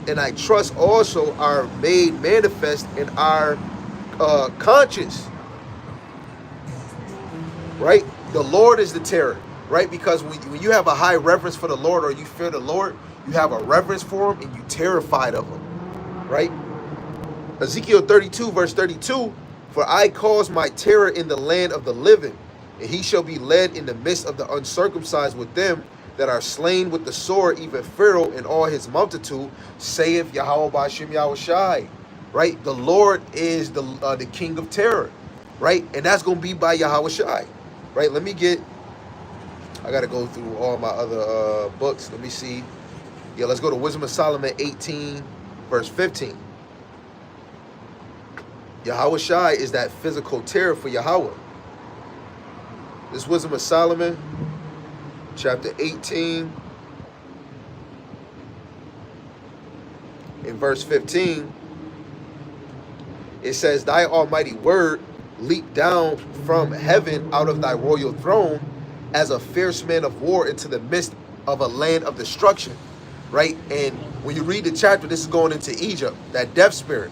made manifest in our conscience. Right? The Lord is the terror, right? Because when you have a high reverence for the Lord, or you fear the Lord, you have a reverence for him, and you terrified of him, right? Ezekiel 32, verse 32, for I cause my terror in the land of the living, and he shall be led in the midst of the uncircumcised with them that are slain with the sword, even Pharaoh and all his multitude, saith Yahweh Ba'Shem Yahushai. Right? The Lord is the king of terror, right? And that's going to be by Yahushai. Right, I got to go through all my other books. Let me see. Yeah, let's go to Wisdom of Solomon 18, verse 15. Yahushai is that physical terror for Yahweh. This Wisdom of Solomon, chapter 18, in verse 15, it says, thy almighty word leap down from heaven out of thy royal throne as a fierce man of war into the midst of a land of destruction. Right? And when you read the chapter, this is going into Egypt, that death spirit.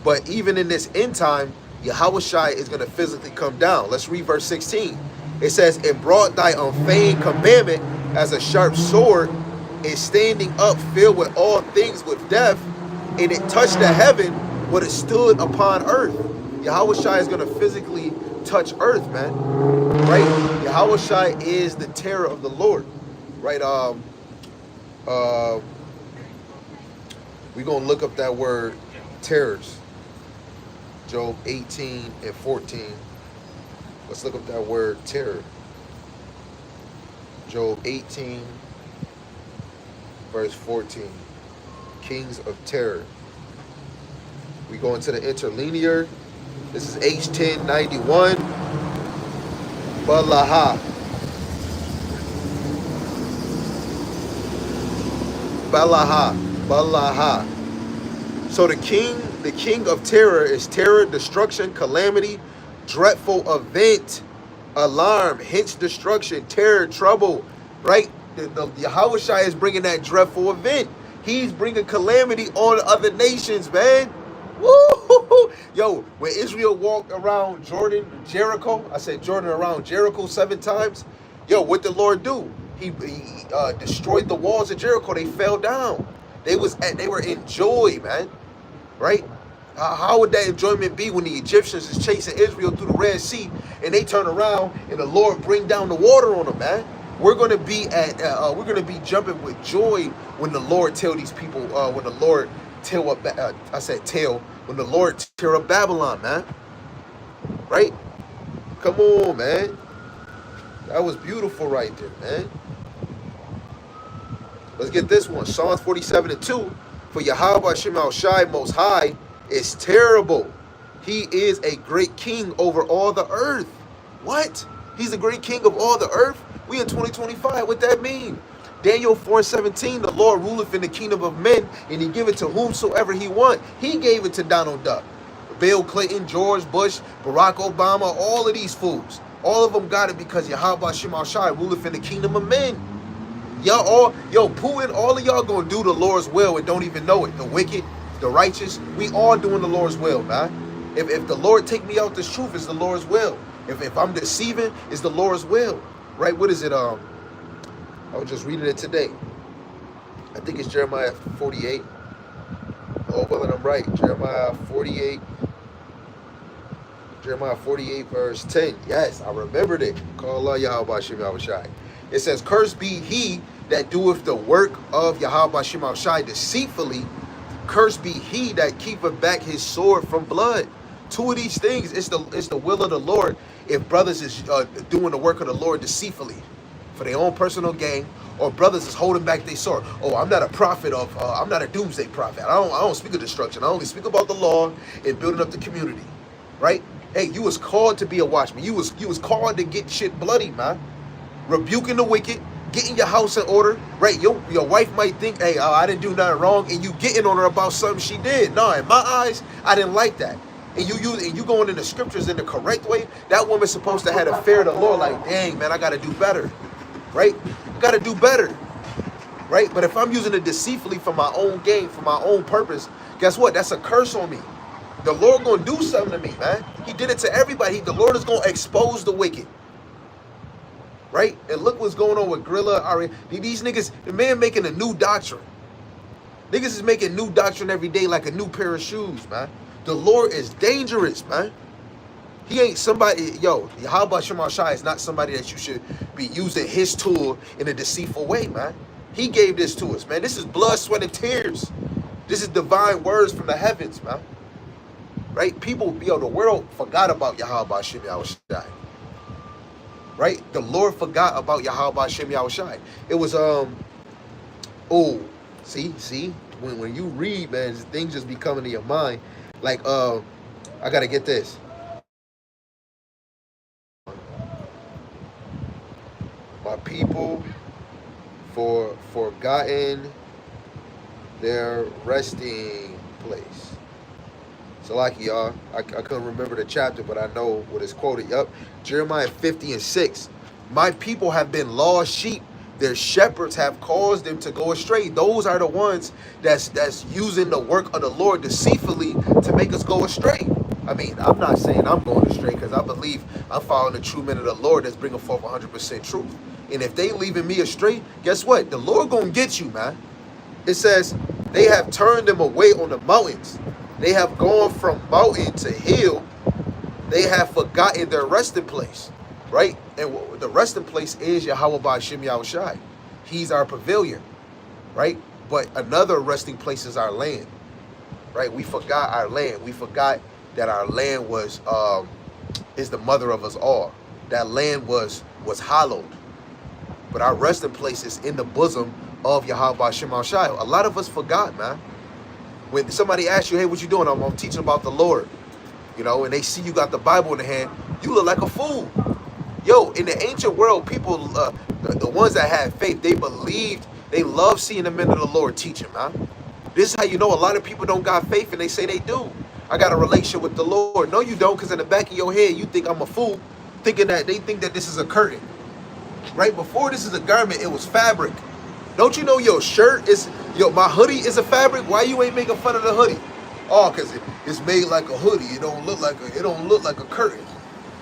But even in this end time, Yahushai is going to physically come down. Let's read verse 16. It says, and brought thy unfeigned commandment as a sharp sword, and standing up filled with all things with death, and it touched the heaven, but it stood upon earth. Yahushai is going to physically touch earth, man. Right? Yahushai is the terror of the Lord. Right? We're going to look up that word terrors. Job 18 and 14. Let's look up that word terror. Job 18, verse 14. Kings of terror. We go into the interlinear. This is H1091. Balaha. Balaha. So the king of terror is terror, destruction, calamity, dreadful event, alarm, hence destruction, terror, trouble, right? The Yahushai is bringing that dreadful event. He's bringing calamity on other nations, man. Woo! Yo, when Israel walked around Jericho, I said Jordan around Jericho 7 times. Yo, what did the Lord do? He destroyed the walls of Jericho. They fell down. They were in joy, man. Right? How would that enjoyment be when the Egyptians is chasing Israel through the Red Sea and they turn around and the Lord bring down the water on them, man? We're gonna be jumping with joy when the Lord tell these people when the Lord tear up when the Lord tear up Babylon, man. Right? Come on, man. That was beautiful right there, man. Let's get this one. Psalms 47:2. For Yahweh Shema Shai Most High is terrible. He is a great king over all the earth. What? He's a great king of all the earth? We in 2025. What that mean? Daniel 4:17. The Lord ruleth in the kingdom of men, and he give it to whomsoever he want. He gave it to Donald Duck, Bill Clinton, George Bush, Barack Obama, all of these fools. All of them got it because Yahweh Shema Shai ruleth in the kingdom of men. Putin, all of y'all gonna do the Lord's will and don't even know it. The wicked, the righteous, we all doing the Lord's will, man. If the Lord take me out this truth, it's the Lord's will. If I'm deceiving, it's the Lord's will. Right? What is it? I was just reading it today. I think it's Jeremiah 48. Oh, well, I'm right. Jeremiah 48 verse 10. Yes, I remembered it. Call Allah Yahweh Shem Yahushai. It says, cursed be he that doeth the work of Yahweh Shem Yahushai deceitfully. Cursed be he that keepeth back his sword from blood. Two of these things, it's the will of the Lord. If brothers is doing the work of the Lord deceitfully for their own personal gain, or brothers is holding back their sword. Oh, I'm not a prophet I'm not a doomsday prophet. I don't speak of destruction. I only speak about the law and building up the community. Right? Hey, you was called to be a watchman. You was called to get shit bloody, man. Rebuking the wicked, getting your house in order, right? Your wife might think, hey, I didn't do nothing wrong, and you getting on her about something she did. No, in my eyes, I didn't like that. And you going in the scriptures in the correct way. That woman's supposed to have a fear of the Lord, like, dang, man, I got to do better, right? I got to do better, right? But if I'm using it deceitfully for my own gain, for my own purpose, guess what? That's a curse on me. The Lord gonna do something to me, man. He did it to everybody. The Lord is gonna expose the wicked. Right? And look what's going on with Gorilla. These niggas, the man making a new doctrine. Niggas is making new doctrine every day like a new pair of shoes, man. The Lord is dangerous, man. He ain't somebody, Yahweh Shema Shai is not somebody that you should be using his tool in a deceitful way, man. He gave this to us, man. This is blood, sweat, and tears. This is divine words from the heavens, man. Right? People, the world forgot about Yahweh Shema Shai. Right? The Lord forgot about Yahweh Shem Yahushai. It was see, when you read, man, things just be coming to your mind. Like I gotta get this. My people forgotten their resting place. So like y'all, I couldn't remember the chapter, but I know what is quoted. Yup, Jeremiah 50:6. My people have been lost sheep. Their shepherds have caused them to go astray. Those are the ones that's using the work of the Lord deceitfully to make us go astray. I mean, I'm not saying I'm going astray because I believe I'm following the true men of the Lord that's bringing forth 100% truth. And if they leaving me astray, guess what? The Lord gonna get you, man. It says they have turned them away on the mountains. They have gone from mountain to hill. They have forgotten their resting place, right? And the resting place is Yahweh Shem Yahushai. He's our pavilion, right? But another resting place is our land, right? We forgot our land. We forgot that our land is the mother of us all. That land was hallowed. But our resting place is in the bosom of Yahweh Shem Yahushai. A lot of us forgot, man. When somebody asks you, hey, what you doing? I'm teaching about the Lord, and they see you got the Bible in the hand, you look like a fool. In the ancient world, people, the ones that had faith, they love seeing the men of the Lord teaching, man. This is how you know a lot of people don't got faith and they say they do. I got a relationship with the Lord. No, you don't, because in the back of your head, you think I'm a fool, they think that this is a curtain. Right? Before this is a garment, it was fabric. Don't you know your shirt is, my hoodie is a fabric? Why you ain't making fun of the hoodie? Oh, because it's made like a hoodie. It don't look like a curtain.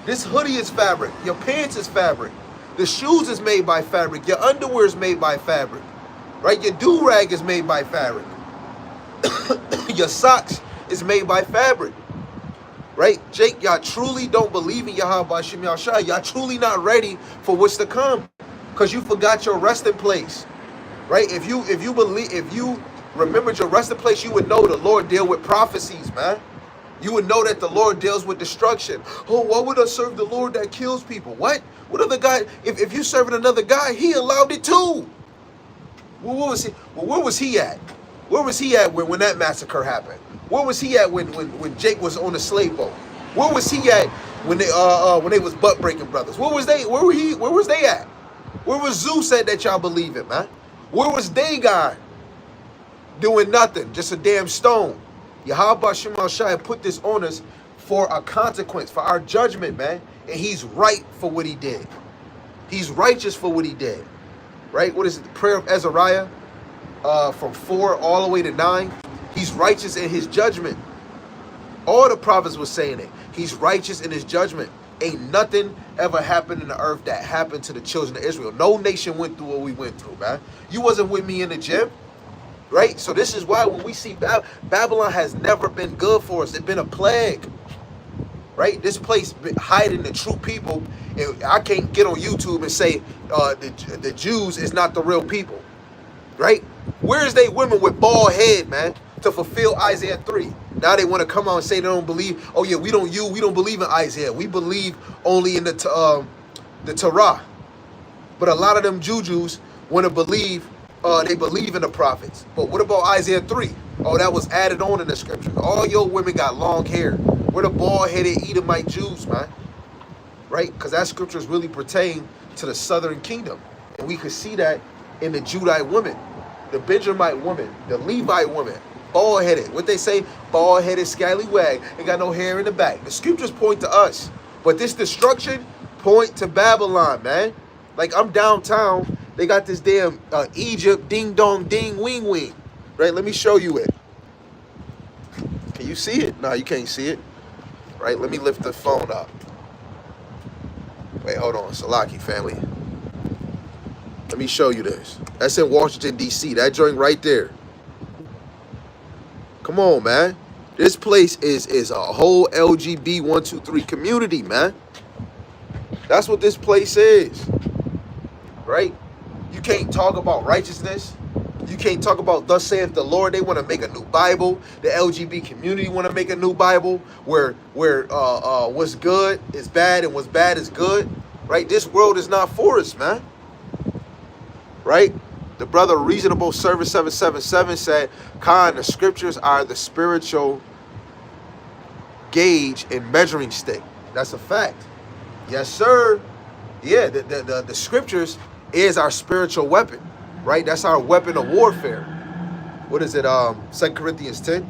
This hoodie is fabric. Your pants is fabric. The shoes is made by fabric. Your underwear is made by fabric. Right? Your do-rag is made by fabric. Your socks is made by fabric. Right? Jake, y'all truly don't believe in Yahweh Shem Yahshai. Y'all truly not ready for what's to come. Because you forgot your resting place. Right? If you remembered your resting place, you would know the Lord deal with prophecies, man. You would know that the Lord deals with destruction. Oh, why would I serve the Lord that kills people? What? What other guy? If you serving another guy, he allowed it too. Well, what was he? Well, where was he at? Where was he at when that massacre happened? Where was he at when Jake was on the slave boat? Where was he at when they was butt breaking brothers? Where was they? Where was they at? Where was Zeus at that y'all believe in, man? Where was Dagon? Doing nothing, just a damn stone. Yahweh Shem Shai put this on us for a consequence, for our judgment, man. And he's right for what he did. He's righteous for what he did. Right? What is it? The prayer of Azariah from 4 all the way to 9. He's righteous in his judgment. All the prophets were saying it. He's righteous in his judgment. Ain't nothing ever happened in the earth that happened to the children of Israel. No nation went through what we went through, man. You wasn't with me in the gym. Right? So this is why when we see Babylon has never been good for us. It's been a plague. Right? This place been hiding the true people. And I can't get on YouTube and say the Jews is not the real people. Right? Where's they women with bald head, man, to fulfill Isaiah 3? Now they want to come out and say they don't believe. Oh yeah, we don't believe in Isaiah. We believe only in the Torah. But a lot of them Jujus want to believe. They believe in the prophets. But what about Isaiah 3? Oh, that was added on in the scripture. All your women got long hair. We're the bald-headed Edomite Jews, man. Right? Because that scriptures really pertain to the southern kingdom. And we could see that in the Judite women, the Benjamite woman, the Levite woman, bald-headed. What they say? Bald-headed scallywag. They got no hair in the back. The scriptures point to us. But this destruction point to Babylon, man. Like, I'm downtown. They got this damn Egypt ding dong ding wing wing. Right? Let me show you it. Can you see it? No, you can't see it. Right? Let me lift the phone up. Wait, hold on. Salaki family. Let me show you this. That's in Washington, D.C. That joint right there. Come on, man. This place is a whole LGB 123 community, man. That's what this place is. Right? You can't talk about righteousness. You can't talk about thus saith the Lord. They want to make a new Bible. The LGB community want to make a new Bible where what's good is bad and what's bad is good. Right? This world is not for us, man. Right? The brother Reasonable Service 777 said, Khan, the scriptures are the spiritual gauge and measuring stick. That's a fact. Yes, sir. Yeah, the scriptures is our spiritual weapon, right? That's our weapon of warfare. What is it? 2 Corinthians 10.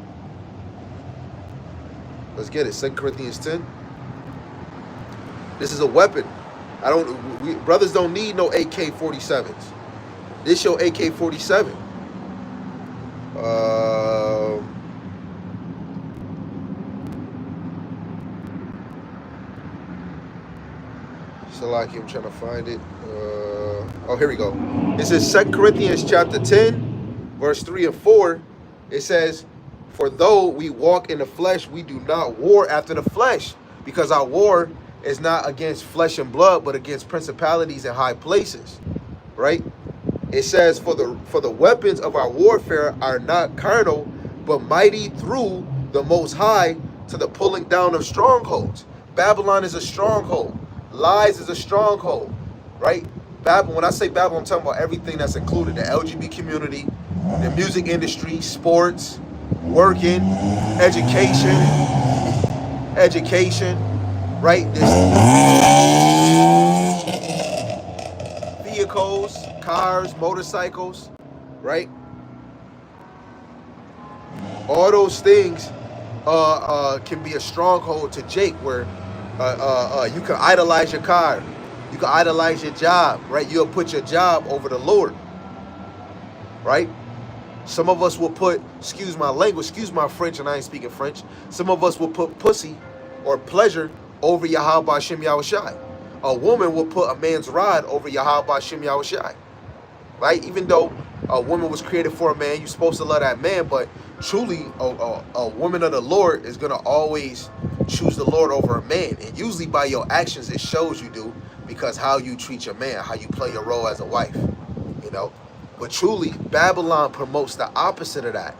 Let's get it. 2 Corinthians 10. This is a weapon. Brothers don't need no AK-47s. This your AK-47. Salaki, I'm trying to find it. Oh, here we go. This is 2 Corinthians chapter 10, verse 3 and 4. It says, for though we walk in the flesh, we do not war after the flesh, because our war is not against flesh and blood, but against principalities and high places. Right? It says, for the weapons of our warfare are not carnal, but mighty through the Most High to the pulling down of strongholds. Babylon is a stronghold. Lies is a stronghold, right? Babylon. When I say Babylon, I'm talking about everything that's included: the LGBT community, the music industry, sports, working, education, right? This vehicles, cars, motorcycles, right? All those things can be a stronghold to Jake, where you can idolize your car, you can idolize your job, right? You'll put your job over the Lord, right? Some of us will put, excuse my language, excuse my French, and I ain't speaking French. Some of us will put pussy or pleasure over Yahweh Shem Yahushai. a woman will put a man's rod over Yahweh Shem Yahushai. Right? Even though a woman was created for a man, you're supposed to love that man, but truly a woman of the Lord is going to always choose the Lord over a man. And usually by your actions, it shows you do, because how you treat your man, how you play your role as a wife, you know. But truly, Babylon promotes the opposite of that.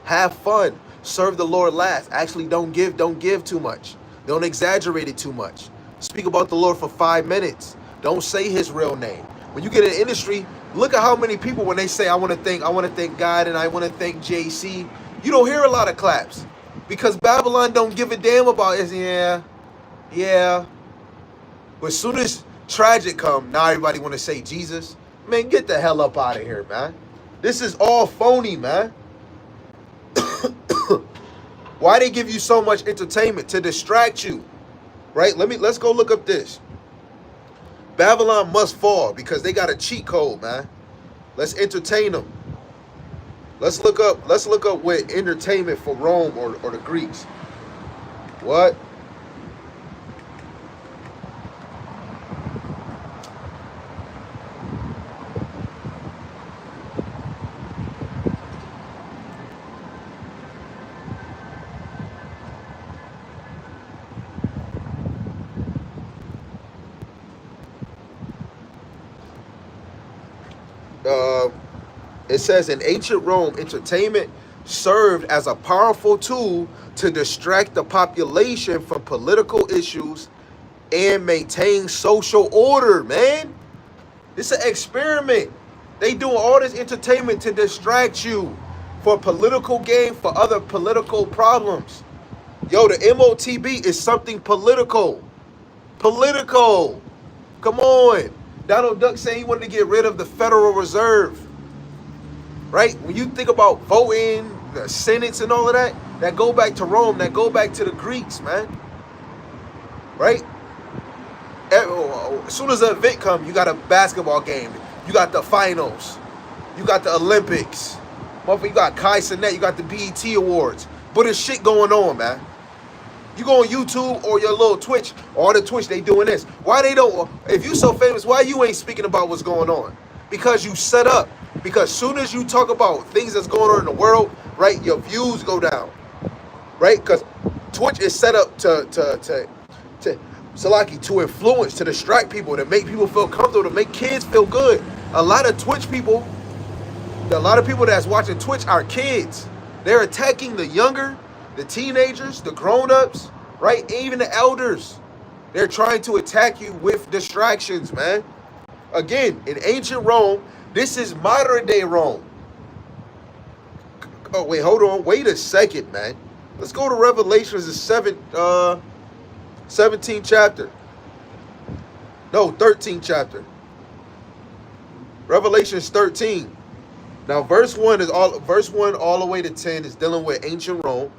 Have fun. Serve the Lord last. Actually, don't give too much. Don't exaggerate it too much. Speak about the Lord for 5 minutes. Don't say his real name. When you get in the industry, look at how many people, when they say, I want to thank God and I want to thank JC, you don't hear a lot of claps. Because Babylon don't give a damn about it. Yeah. But as soon as tragic come, now everybody want to say Jesus. Man, get the hell up out of here, man. This is all phony, man. Why they give you so much entertainment? To distract you, right? Let's go look up this. Babylon must fall because they got a cheat code, man. Let's entertain them. Let's look up what entertainment for Rome or the Greeks. What? It says in ancient Rome, entertainment served as a powerful tool to distract the population from political issues and maintain social order, man. It's an experiment. They doing all this entertainment to distract you for political gain, for other political problems. Yo, the MOTB is something political. Political. Come on. Donald Duck saying he wanted to get rid of the Federal Reserve. Right? When you think about voting, the senates and all of that, that go back to Rome, that go back to the Greeks, man. Right? As soon as an event comes, you got a basketball game. You got the finals. You got the Olympics. You got Kai Cenat, you got the BET Awards. But there's shit going on, man. You go on YouTube or your little Twitch, or the Twitch, they doing this. Why they don't, if you so famous, why you ain't speaking about what's going on? Because you set up. Because soon as you talk about things that's going on in the world, right, your views go down. Right? Because Twitch is set up to influence, to distract people, to make people feel comfortable, to make kids feel good. A lot of people that's watching Twitch are kids. They're attacking the younger, the teenagers, the grown-ups, right? Even the elders. They're trying to attack you with distractions, man. Again, in ancient Rome, this is modern day Rome. Oh, wait, hold on. Wait a second, man. Let's go to Revelations, the 17th chapter. No, 13th chapter. Revelations 13. Now, verse 1 all the way to 10 is dealing with ancient Rome.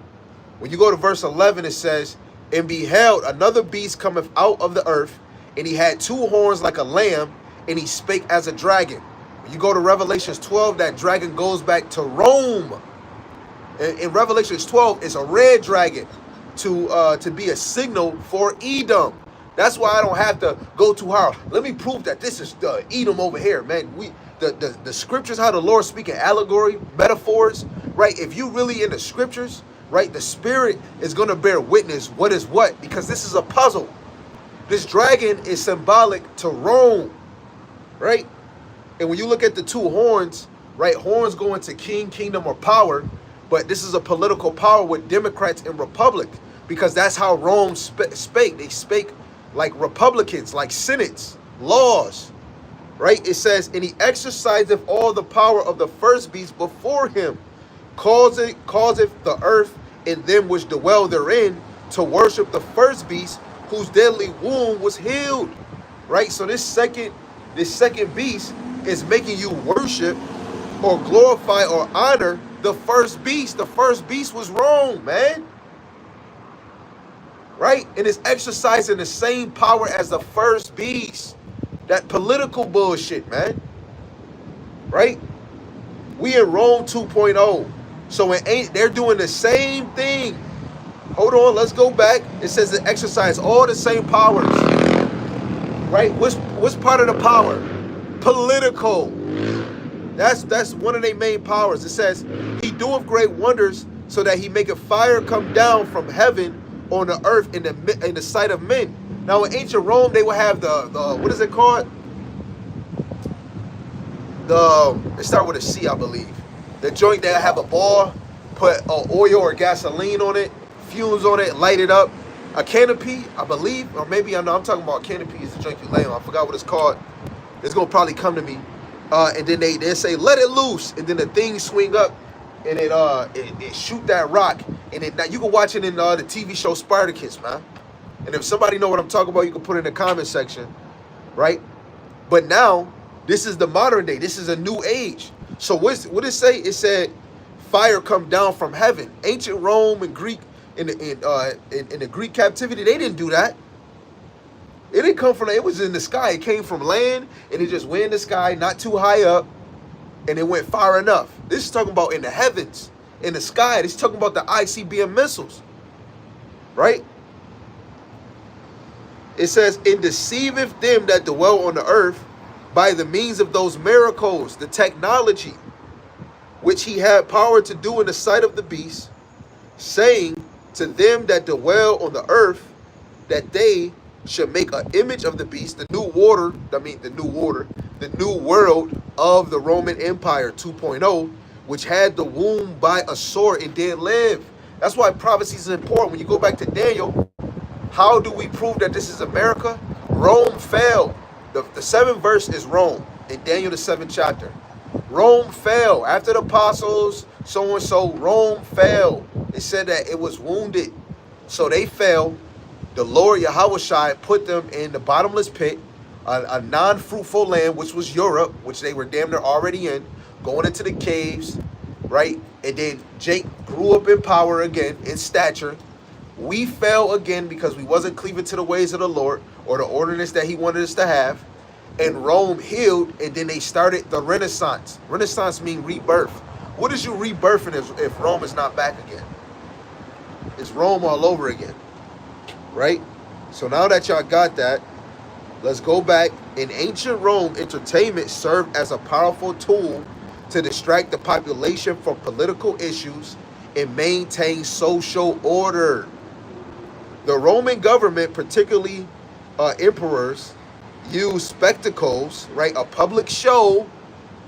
When you go to verse 11, it says, and beheld another beast cometh out of the earth, and he had 2 horns like a lamb, and he spake as a dragon. When you go to Revelations 12, that dragon goes back to Rome. In Revelations 12, it's a red dragon to be a signal for Edom. That's why I don't have to go too hard. Let me prove that this is the Edom over here, man. The scriptures, how the Lord speaking allegory, metaphors, right? If you really in the scriptures, right, the spirit is going to bear witness what is what, because this is a puzzle. This dragon is symbolic to Rome, right? And when you look at the 2 horns, right, horns go into king, kingdom, or power, but this is a political power with Democrats and Republicans, because that's how Rome spake. They spake like Republicans, like senates, laws, right? It says, and he exerciseth all the power of the first beast before him, causeth the earth and them which dwell therein to worship the first beast, whose deadly wound was healed. Right? So this second beast is making you worship or glorify or honor the first beast. The first beast was Rome, man. Right? And it's exercising the same power as the first beast. That political bullshit, man. Right? We in Rome 2.0. So they're doing the same thing. Hold on, let's go back. It says it exercise all the same powers. right? What's part of the power? Political. That's one of their main powers. It says, he doeth great wonders, so that he maketh fire come down from heaven on the earth in the sight of men. Now in ancient Rome, they would have the what is it called? It start with a C, I believe. The joint that have a ball, put oil or gasoline on it, fumes on it, light it up. A canopy, I believe, or maybe I know I'm talking about canopy is the joint you lay on. I forgot what it's called. It's gonna probably come to me. And then they say let it loose, and then the thing swing up, and it shoot that rock, and now you can watch it in the TV show Spartacus, man. And if somebody know what I'm talking about, you can put it in the comment section, right? But now this is the modern day. This is a new age. So what did it say? It said fire come down from heaven. Ancient Rome and Greek in the Greek captivity, they didn't do that. It didn't come from, it was in the sky. It came from land, and it just went in the sky, not too high up, and it went far enough. This is talking about in the heavens, in the sky. This is talking about the ICBM missiles, right? It says, and deceiveth them that dwell on the earth by the means of those miracles, the technology, which he had power to do in the sight of the beast, saying to them that dwell on the earth, that they should make an image of the beast, the new world of the Roman Empire 2.0, which had the womb by a sword and did live. That's why prophecy is important. When you go back to Daniel, how do we prove that this is America? Rome fell. The 7th verse is Rome in Daniel the 7th chapter. Rome fell after the apostles, so and so. Rome fell. It said that it was wounded, so they fell. The Lord Yahushua put them in the bottomless pit, a non-fruitful land, which was Europe, which they were damn near already in, going into the caves, right? And then Jake grew up in power again, in stature. We fell again because we wasn't cleaving to the ways of the Lord or the ordinance that he wanted us to have. And Rome healed, and then they started the Renaissance. Renaissance means rebirth. What is you rebirthing if Rome is not back again? It's Rome all over again. Right? So now that y'all got that, let's go back. In ancient Rome, entertainment served as a powerful tool to distract the population from political issues and maintain social order. The Roman government, particularly emperors, used spectacles, right? A public show.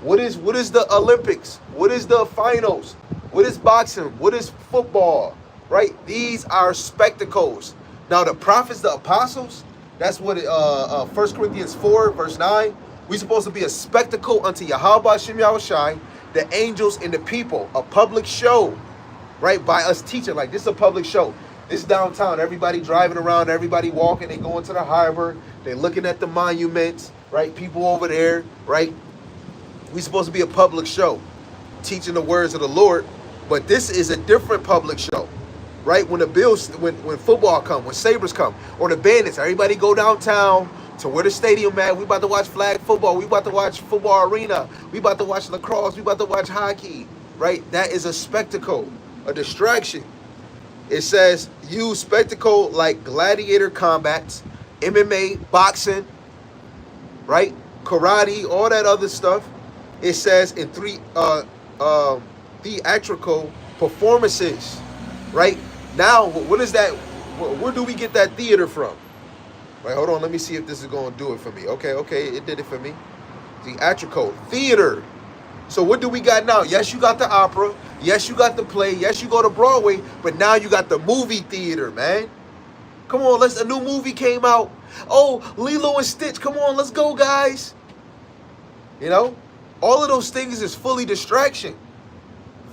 What is the Olympics? What is the finals? What is boxing? What is football? Right? These are spectacles. Now the prophets, the apostles, that's what 1 Corinthians 4 verse 9. We supposed to be a spectacle unto Yahweh Shem Yahushai, the angels and the people, a public show, right? By us teaching, like this is a public show. This is downtown, everybody driving around, everybody walking, they going to the harbor, they looking at the monuments, right? People over there, right? We supposed to be a public show, teaching the words of the Lord, but this is a different public show. Right, when the Bills, when football come, when Sabres come, or the Bandits, everybody go downtown to where the stadium at. We about to watch flag football. We about to watch football arena. We about to watch lacrosse. We about to watch hockey. Right, that is a spectacle, a distraction. It says use spectacle like gladiator combats, MMA, boxing, right, karate, all that other stuff. It says in theatrical performances, right. Now, what is that? Where do we get that theater from? Right, hold on. Let me see if this is going to do it for me. Okay, it did it for me. Theatrical, theater. So what do we got now? Yes, you got the opera. Yes, you got the play. Yes, you go to Broadway. But now you got the movie theater, man. Come on, a new movie came out. Oh, Lilo and Stitch. Come on, let's go, guys. You know, all of those things is fully distraction.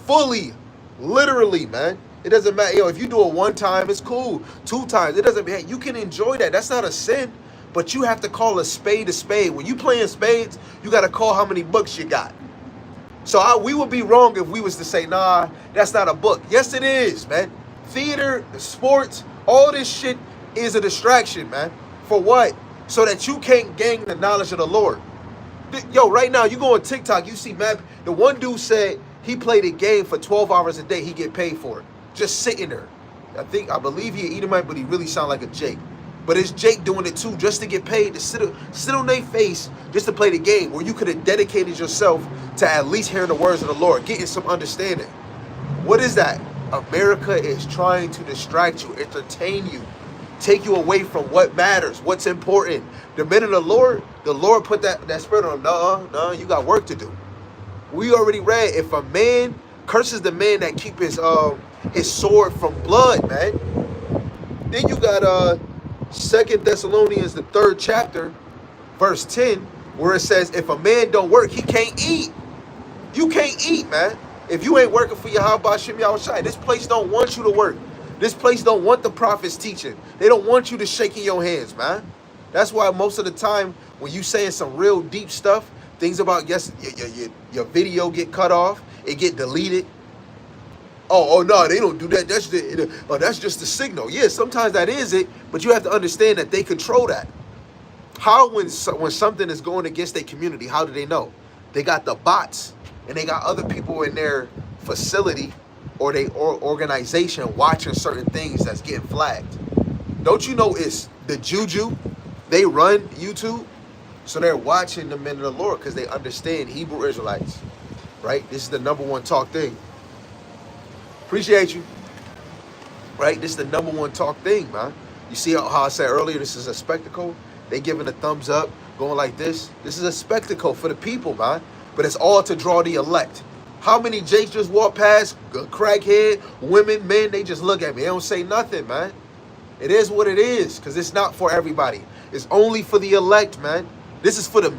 Fully, literally, man. It doesn't matter. Yo, if you do it one time, it's cool. 2 times, it doesn't matter. You can enjoy that. That's not a sin. But you have to call a spade a spade. When you playing spades, you got to call how many books you got. So we would be wrong if we was to say, nah, that's not a book. Yes, it is, man. Theater, sports, all this shit is a distraction, man. For what? So that you can't gain the knowledge of the Lord. Yo, right now, you go on TikTok, you see, man, the one dude said he played a game for 12 hours a day. He get paid for it. Just sitting there. I believe he an Edomite, but he really sound like a Jake. But it's Jake doing it too, just to get paid, to sit on their face, just to play the game, where you could have dedicated yourself to at least hearing the words of the Lord, getting some understanding. What is that? America is trying to distract you, entertain you, take you away from what matters, what's important. The men of the Lord put that spirit on them. No, you got work to do. We already read, if a man curses the man that keep his sword from blood, man. Then you got 2 Thessalonians, the 3rd chapter, verse 10, where it says, if a man don't work, he can't eat. You can't eat, man. If you ain't working for Yahweh Shem Yahushai, this place don't want you to work. This place don't want the prophets teaching. They don't want you to shake in your hands, man. That's why most of the time when you saying some real deep stuff, things about, yes, your video get cut off, it get deleted. Oh no, they don't do that. That's just the signal. Yeah, sometimes that is it, but you have to understand that they control that. How, when something is going against their community, how do they know? They got the bots, and they got other people in their facility or their organization watching certain things that's getting flagged. Don't you know it's the juju? They run YouTube, so they're watching the men of the Lord because they understand Hebrew Israelites, right? This is the #1 talk thing. Appreciate you. Right? This is the #1 talk thing, man. You see how I said earlier, this is a spectacle? They giving a thumbs up, going like this. This is a spectacle for the people, man. But it's all to draw the elect. How many Jakes just walk past, crackhead, women, men, they just look at me. They don't say nothing, man. It is what it is, because it's not for everybody. It's only for the elect, man. This is for the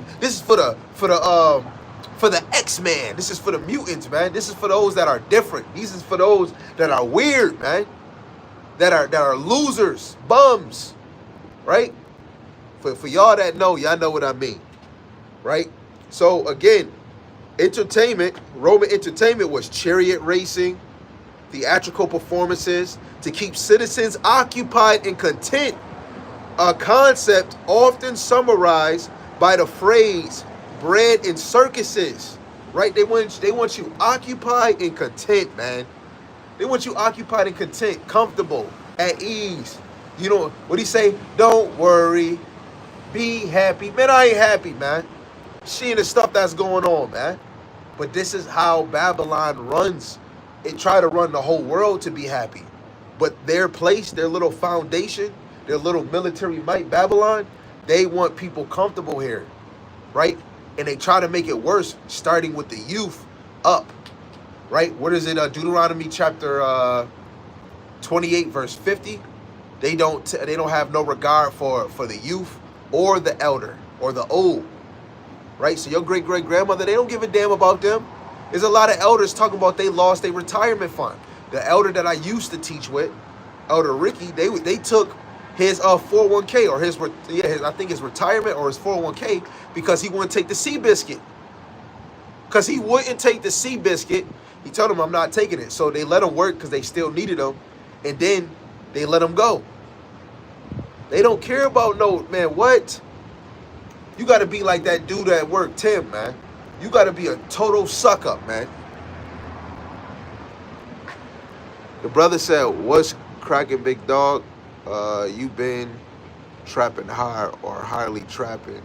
X-Man. This is for the mutants, man. This is for those that are different. This is for those that are weird, man. That are losers, bums, right? For y'all that know, y'all know what I mean, right? So again, entertainment, Roman entertainment was chariot racing, theatrical performances to keep citizens occupied and content. A concept often summarized by the phrase bread in circuses, right? They want you occupied and content, man. They want you occupied and content, comfortable, at ease. You know what he say? Don't worry, be happy. Man, I ain't happy, man. Seeing the stuff that's going on, man. But this is how Babylon runs. It try to run the whole world to be happy. But their place, their little foundation, their little military might, Babylon, they want people comfortable here, right? And they try to make it worse, starting with the youth up, right? What is it? Deuteronomy chapter 28, verse 50. They don't have no regard for the youth or the elder or the old, right? So your great-great-grandmother, they don't give a damn about them. There's a lot of elders talking about they lost their retirement fund. The elder that I used to teach with, Elder Ricky, they took his 401k or his I think his retirement or his 401k because he wouldn't take the Seabiscuit. Because he wouldn't take the Seabiscuit. He told him, I'm not taking it. So they let him work because they still needed him. And then they let him go. They don't care about no, man, what? You got to be like that dude at work, Tim, man. You got to be a total suck up, man. The brother said, what's cracking, big dog? You been trapping hard or highly trapping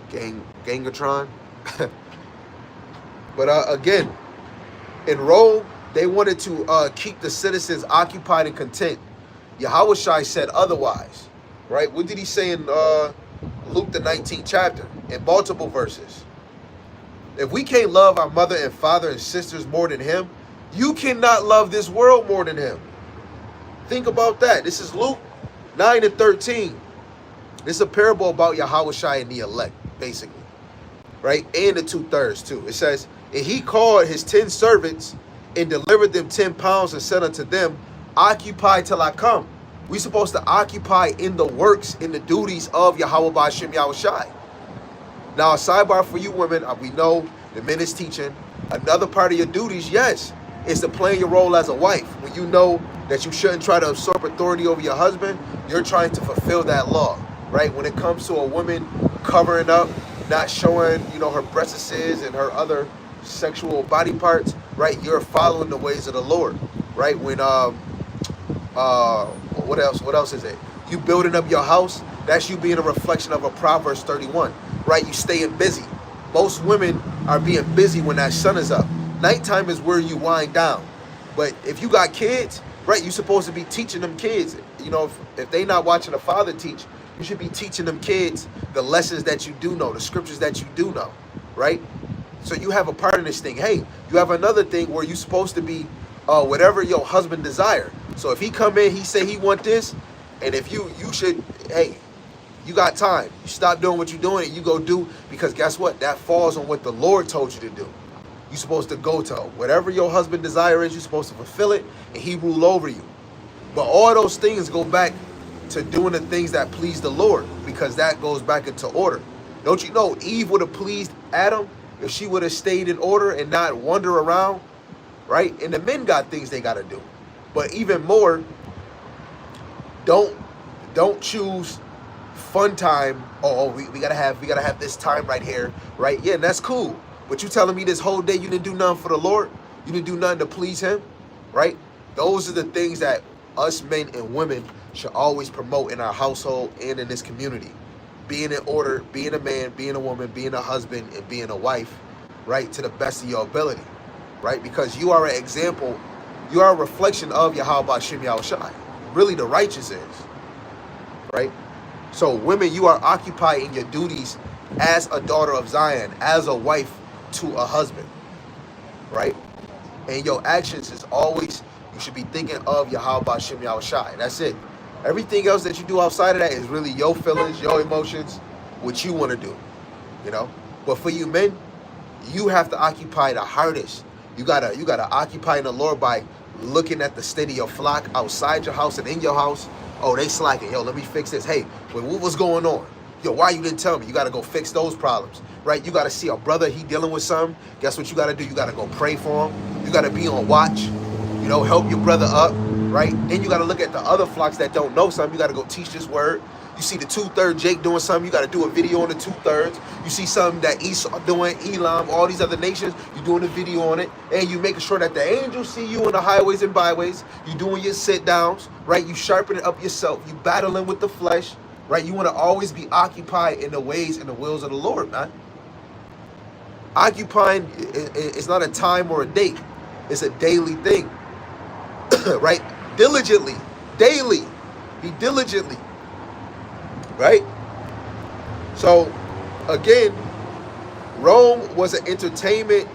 Gangatron? But again, in Rome, they wanted to keep the citizens occupied and content. Yahushua said otherwise, right? What did he say in Luke the 19th chapter in multiple verses? If we can't love our mother and father and sisters more than him, you cannot love this world more than him. Think about that. This is Luke 9 and 13. This is a parable about Yahushua and the elect, basically, right? And the 2/3 too. It says, and he called his 10 servants and delivered them 10 pounds and said unto them, occupy till I come. We're supposed to occupy in the works, in the duties of Yahweh Ba'Shem Yahushai. Now, a sidebar for you women, we know the men is teaching. Another part of your duties, yes, is to play your role as a wife. When you know that you shouldn't try to usurp authority over your husband, you're trying to fulfill that law, right? When it comes to a woman covering up, not showing, her breasts and her other sexual body parts, right? You're following the ways of the Lord, right? When what else is it? You building up your house, that's you being a reflection of a Proverbs 31, right? You staying busy. Most women are being busy when that sun is up. Nighttime is where you wind down. But if you got kids, right, you're supposed to be teaching them kids. You know, if they not watching a father teach, you should be teaching them kids the lessons that you do know, the scriptures that you do know, right? So you have a part in this thing. Hey, you have another thing where you're supposed to be whatever your husband desire. So if he come in, he say he want this, and if you should, hey, you got time. You stop doing what you're doing and you go do, because guess what? That falls on what the Lord told you to do. You're supposed to go to whatever your husband desire is, you're supposed to fulfill it, and he rule over you. But all those things go back to doing the things that please the Lord, because that goes back into order. Don't you know Eve would have pleased Adam if she would have stayed in order and not wander around, right? And the men got things they got to do. But even more, don't choose fun time. Oh, we gotta have this time right here, right? Yeah, and that's cool. But you telling me this whole day you didn't do nothing for the Lord? You didn't do nothing to please him, right? Those are the things that us men and women should always promote in our household and in this community. Being in order, being a man, being a woman, being a husband, and being a wife, right? To the best of your ability, right? Because you are an example, you are a reflection of Yahweh Shem Yahushai. Really the righteous is, right? So women, you are occupying your duties as a daughter of Zion, as a wife to a husband, right? And your actions is always, you should be thinking of Yahweh Shem Yahushai. That's it. Everything else that you do outside of that is really your feelings, your emotions, what you want to do, you know? But for you men, you have to occupy the hardest. You gotta occupy in the Lord by looking at the state of your flock outside your house and in your house. Oh, they slacking. Yo, let me fix this. Hey, what was going on? Yo, why you didn't tell me? You got to go fix those problems, right? You got to see a brother, he dealing with something. Guess what you got to do? You got to go pray for him. You got to be on watch, you know, help your brother up, right? Then you got to look at the other flocks that don't know something. You got to go teach this word. You see the 2/3 Jake doing something, you got to do a video on the 2/3. You see something that Esau doing, Elam, all these other nations, you doing a video on it. And you making sure that the angels see you on the highways and byways. You doing your sit downs, right? You sharpening up yourself. You battling with the flesh, right? You want to always be occupied in the ways and the wills of the Lord, man. Occupying is not a time or a date. It's a daily thing, right? Diligently, daily, be diligently. Right? So, again, Rome was an entertainment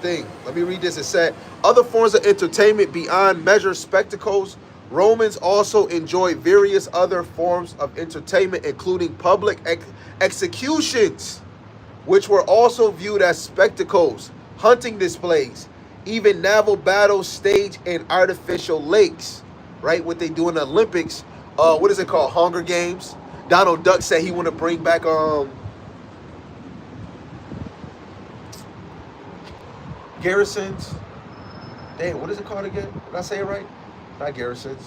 thing. Let me read this. It said, other forms of entertainment beyond measure spectacles. Romans also enjoyed various other forms of entertainment, including public executions, which were also viewed as spectacles, hunting displays, even naval battles staged in artificial lakes. Right? What they do in the Olympics. What is it called? Hunger Games. Donald Duck said he want to bring back garrisons. Dang, what is it called again? Did I say it right? Not garrisons.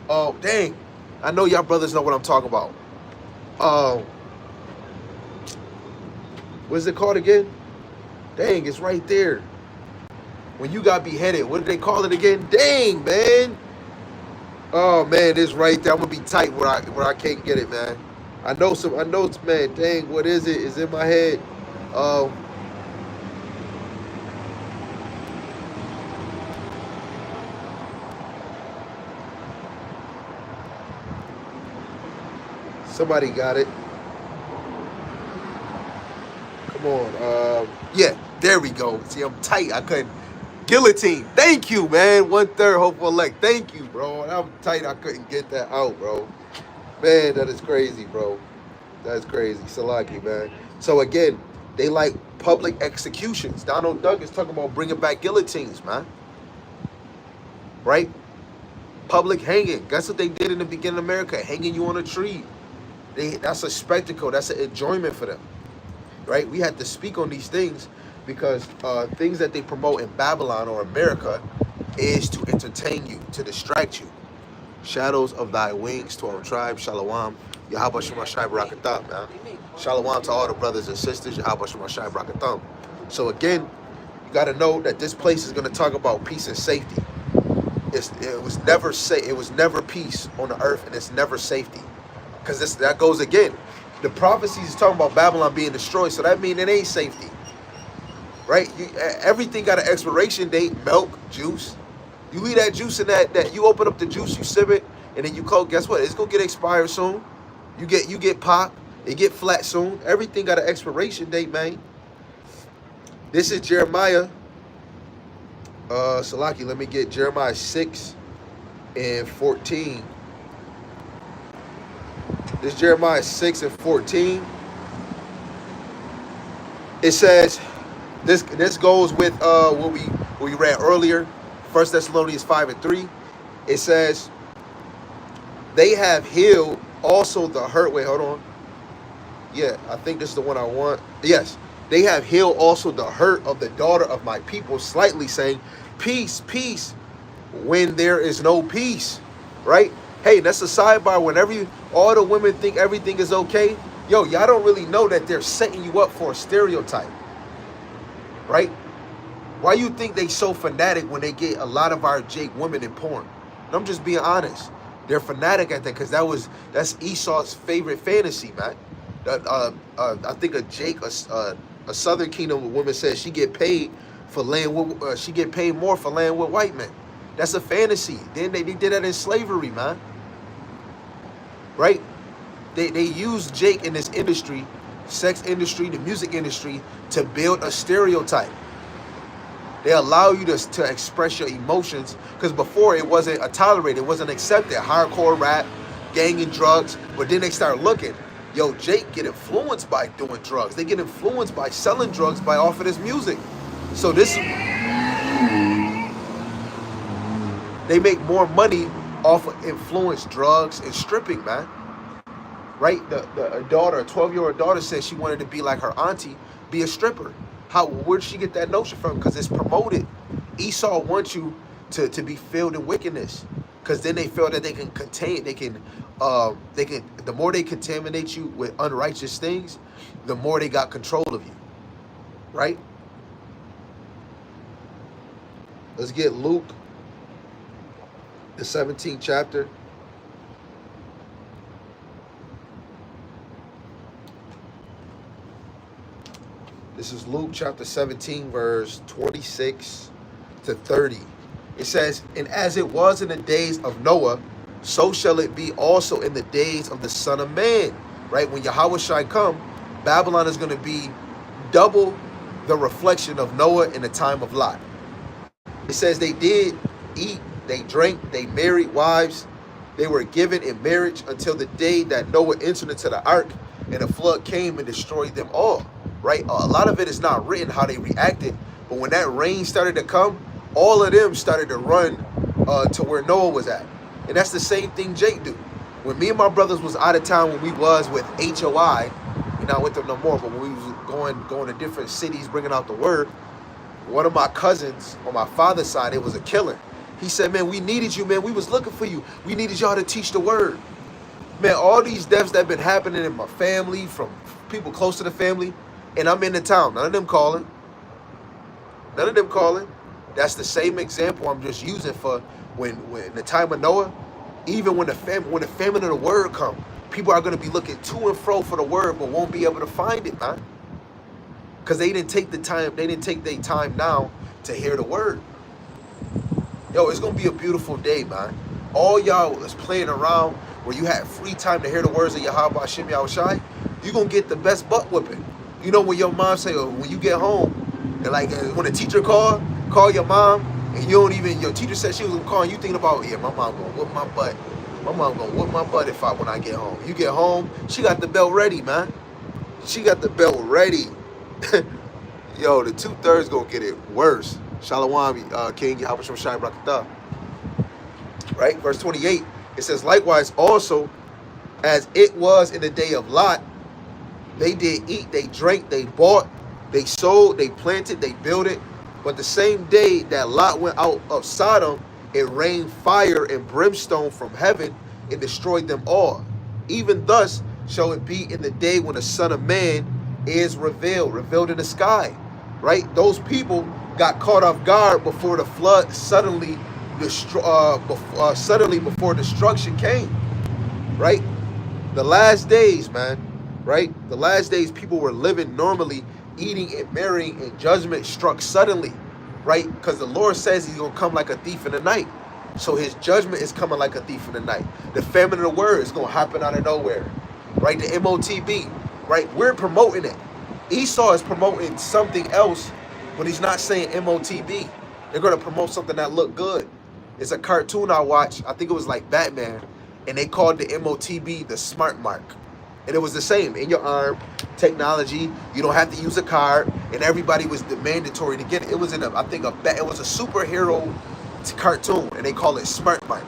Oh, dang. I know y'all brothers know what I'm talking about. What is it called again? Dang, it's right there. When you got beheaded, what did they call it again? Dang, man. Oh man, it's right there. I'm gonna be tight where I can't get it, man. I know it's, man. Dang, what is it? It's in my head. Somebody got it. Come on. Yeah, there we go. See, I'm tight. I couldn't. Guillotine. Thank you, man. 1/3 hopeful elect. Thank you, bro. I'm tight. I couldn't get that out, bro. Man, that is crazy, bro. That's crazy. Salaki, man. So again, they like public executions. Donald Duck is talking about bringing back guillotines, man. Right? Public hanging. That's what they did in the beginning of America. Hanging you on a tree. That's a spectacle. That's an enjoyment for them. Right? We had to speak on these things because things that they promote in Babylon or America is to entertain you, to distract you. Shadows of thy wings to our tribe, Shalom. Yahweh Shema Shai Barakatam, man. Shalom to all the brothers and sisters, Yahweh Shema Shai Barakatam. So again, you got to know that this place is going to talk about peace and safety. it was never it was never peace on the earth, and it's never safety. Because that goes again. The prophecies is talking about Babylon being destroyed, so that means it ain't safety. Right? Everything got an expiration date. Milk, juice. You leave that juice in that you open up the juice, you sip it, and then you cold. Guess what? It's gonna get expired soon. You get pop. It get flat soon. Everything got an expiration date, man. This is Jeremiah. Salaki, let me get Jeremiah 6 and 14. This is Jeremiah 6 and 14. It says, this goes with what we read earlier, 1 Thessalonians 5 and 3. It says, they have healed also the hurt. Wait, hold on. Yeah, I think this is the one I want. Yes. They have healed also the hurt of the daughter of my people, slightly saying, peace, peace, when there is no peace. Right? Hey, that's a sidebar. Whenever all the women think everything is okay, yo, y'all don't really know that they're setting you up for a stereotype. Right? Why you think they so fanatic when they get a lot of our Jake women in porn? And I'm just being honest. They're fanatic at that because that's Esau's favorite fantasy, man. I think a Southern Kingdom woman says she get paid for laying with, she get paid more for laying with white men. That's a fantasy. Then they did that in slavery, man. Right? They use Jake in this industry, sex industry, the music industry, to build a stereotype. They allow you to express your emotions, because before it wasn't tolerated, it wasn't accepted. Hardcore rap, gang and drugs, but then they start looking. Yo, Jake get influenced by doing drugs. They get influenced by selling drugs by off of this music. So they make more money off of influenced drugs and stripping, man. Right? A daughter, a 12-year-old daughter said she wanted to be like her auntie, be a stripper. Where did she get that notion from? Because it's promoted. Esau wants you to be filled in wickedness, because then they feel that they can the more they contaminate you with unrighteous things, the more they got control of you. Right? Let's get Luke, the 17th chapter. This is Luke chapter 17, verse 26 to 30. It says, and as it was in the days of Noah, so shall it be also in the days of the Son of Man. Right? When Yahweh shall come, Babylon is going to be double the reflection of Noah in the time of Lot. It says they did eat, they drank, they married wives. They were given in marriage until the day that Noah entered into the ark, and the flood came and destroyed them all. Right? A lot of it is not written how they reacted, but when that rain started to come, all of them started to run to where Noah was at. And that's the same thing Jake do. When me and my brothers was out of town, when we was with HOI, you're not with them no more, but when we was going to different cities bringing out the word, one of my cousins on my father's side, it was a killer. He said, man, we needed you, man. We was looking for you. We needed y'all to teach the word. Man, all these deaths that been happening in my family, from people close to the family, and I'm in the town. None of them calling. None of them calling. That's the same example I'm just using for when the time of Noah. Even when the famine of the word come, people are going to be looking to and fro for the word, but won't be able to find it, man. Because they didn't take the time. They didn't take their time now to hear the word. Yo, it's going to be a beautiful day, man. All y'all was playing around where you had free time to hear the words of Yahweh Hashem Yahushai, you're going to get the best butt whipping. You know when your mom say, oh, when you get home, and like when a teacher call your mom, and you don't even, your teacher said she was gonna call, and you thinking about, yeah, my mom gonna whoop my butt. My mom gonna whoop my butt when I get home. You get home, she got the belt ready, man. She got the belt ready. Yo, the 2/3 gonna get it worse. Shalom, King Yahweh Shai Brakatah. Right, verse 28. It says, likewise also, as it was in the day of Lot, they did eat, they drank, they bought, they sold, they planted, they built it. But the same day that Lot went out of Sodom, it rained fire and brimstone from heaven and destroyed them all. Even thus shall it be in the day when the Son of Man is revealed in the sky. Right? Those people got caught off guard before the flood suddenly suddenly before destruction came, right? The last days, man, right? The last days, people were living normally, eating and marrying, and judgment struck suddenly, right? Because the Lord says he's going to come like a thief in the night. So his judgment is coming like a thief in the night. The famine of the word is going to happen out of nowhere, right? The MOTB, right? We're promoting it. Esau is promoting something else, but he's not saying MOTB. They're going to promote something that look good. It's a cartoon I watched. I think it was like Batman, and they called the MOTB the smart mark. And it was the same in your arm, technology. You don't have to use a card, and everybody was mandatory to get it. It was in a, I think it was a superhero cartoon, and they call it smart mark.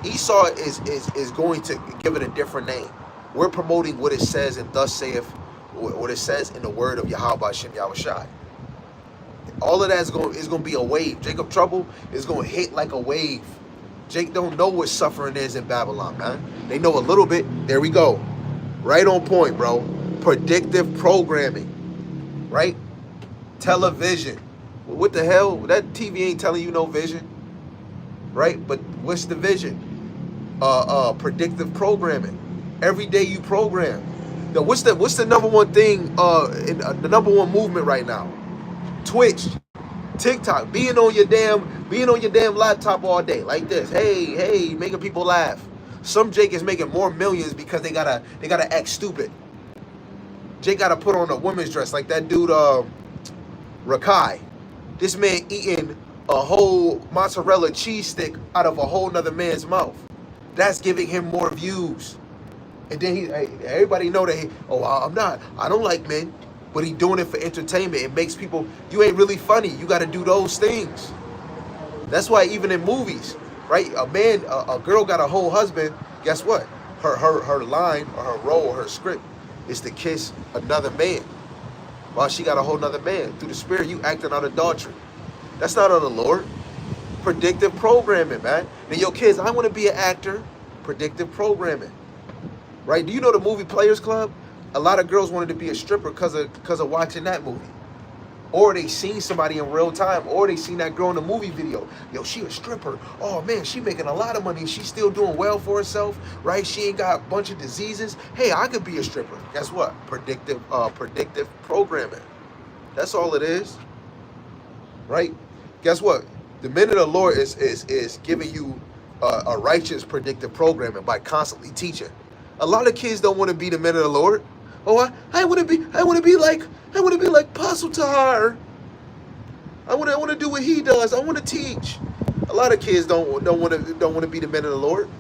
Esau is going to give it a different name. We're promoting what it says, and thus saith what it says in the word of Yahweh Shem Yahushai. All of that is going to be a wave. Jacob trouble is going to hit like a wave. Jake don't know what suffering is in Babylon, man. They know a little bit. There we go. Right on point, bro. Predictive programming, right? Television. What the hell? That TV ain't telling you no vision, right? But what's the vision? Predictive programming. Every day you program. Now, what's the number one thing? The number one movement right now? Twitch, TikTok, being on your damn laptop all day like this. Hey, making people laugh. Some Jake is making more millions because they gotta act stupid. Jake gotta put on a woman's dress like that dude Rakai. This man eating a whole mozzarella cheese stick out of a whole nother man's mouth. That's giving him more views. And then everybody know that I don't like men. But he doing it for entertainment. It makes people, you ain't really funny. You got to do those things. That's why even in movies, right? A girl got a whole husband. Guess what? Her line or her role or her script is to kiss another man. While she got a whole nother man. Through the spirit, you acting out adultery. That's not of the Lord. Predictive programming, man. Then your kids, I want to be an actor. Predictive programming. Right? Do you know the movie Players Club? A lot of girls wanted to be a stripper because of watching that movie. Or they seen somebody in real time, or they seen that girl in the movie video. Yo, she a stripper. Oh man, she making a lot of money. She's still doing well for herself, right? She ain't got a bunch of diseases. Hey, I could be a stripper. Guess what? Predictive programming. That's all it is. Right? Guess what? The minute the Lord is giving you a righteous predictive programming by constantly teaching. A lot of kids don't want to be the men of the Lord. Oh, I want to be like Apostle Tahar. I want to do what he does. I want to teach. A lot of kids don't want to be the men of the Lord.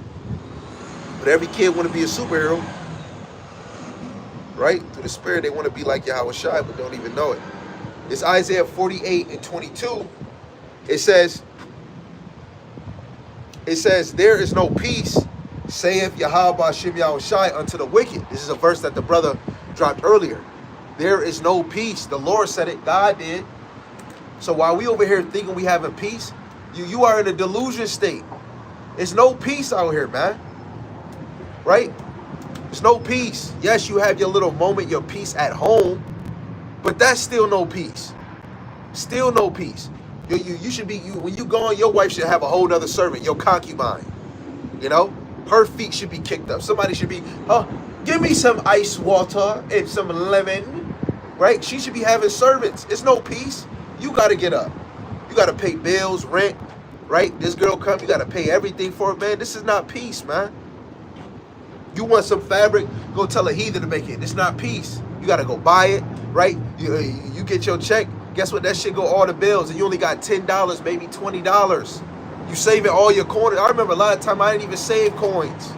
But every kid want to be a superhero, right? Through the spirit, they want to be like Yahweh Shai, but don't even know it. It's Isaiah 48:22. It says, there is no peace, saith Yahweh Shem Yahushai, unto the wicked. This is a verse that the brother dropped earlier. There is no peace. The Lord said it. God did. So while we over here thinking we having peace, you are in a delusion state. There's no peace out here, man. Right? There's no peace. Yes, you have your little moment, your peace at home, but that's still no peace. Still no peace. You should be, when you gone, your wife should have a whole other servant, your concubine. You know? Her feet should be kicked up. Somebody should be, give me some ice water and some lemon, right? She should be having servants. It's no peace. You got to get up. You got to pay bills, rent, right? This girl come, you got to pay everything for it, man. This is not peace, man. You want some fabric, go tell a heathen to make it. It's not peace. You got to go buy it, right? You get your check. Guess what? That shit go all the bills, and you only got $10, maybe $20. You saving all your coins. I remember a lot of time I didn't even save coins.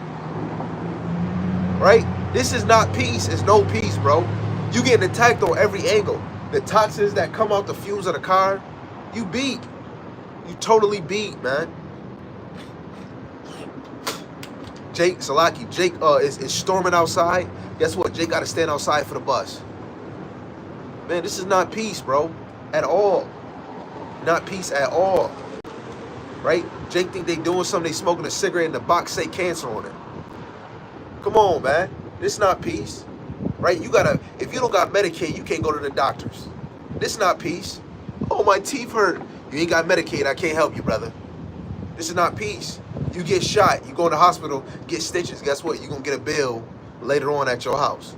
Right? This is not peace. It's no peace, bro. You getting attacked on every angle. The toxins that come out the fumes of the car, you beat. You totally beat, man. Jake is storming outside. Guess what? Jake got to stand outside for the bus. Man, this is not peace, bro. At all. Not peace at all. Right? Jake think they doing something, they smoking a cigarette and the box say cancer on it. Come on, man. This not peace. Right? You gotta, if you don't got Medicaid, you can't go to the doctors. This not peace. Oh, my teeth hurt. You ain't got Medicaid, I can't help you, brother. This is not peace. You get shot, you go in the hospital, get stitches. Guess what? You're going to get a bill later on at your house.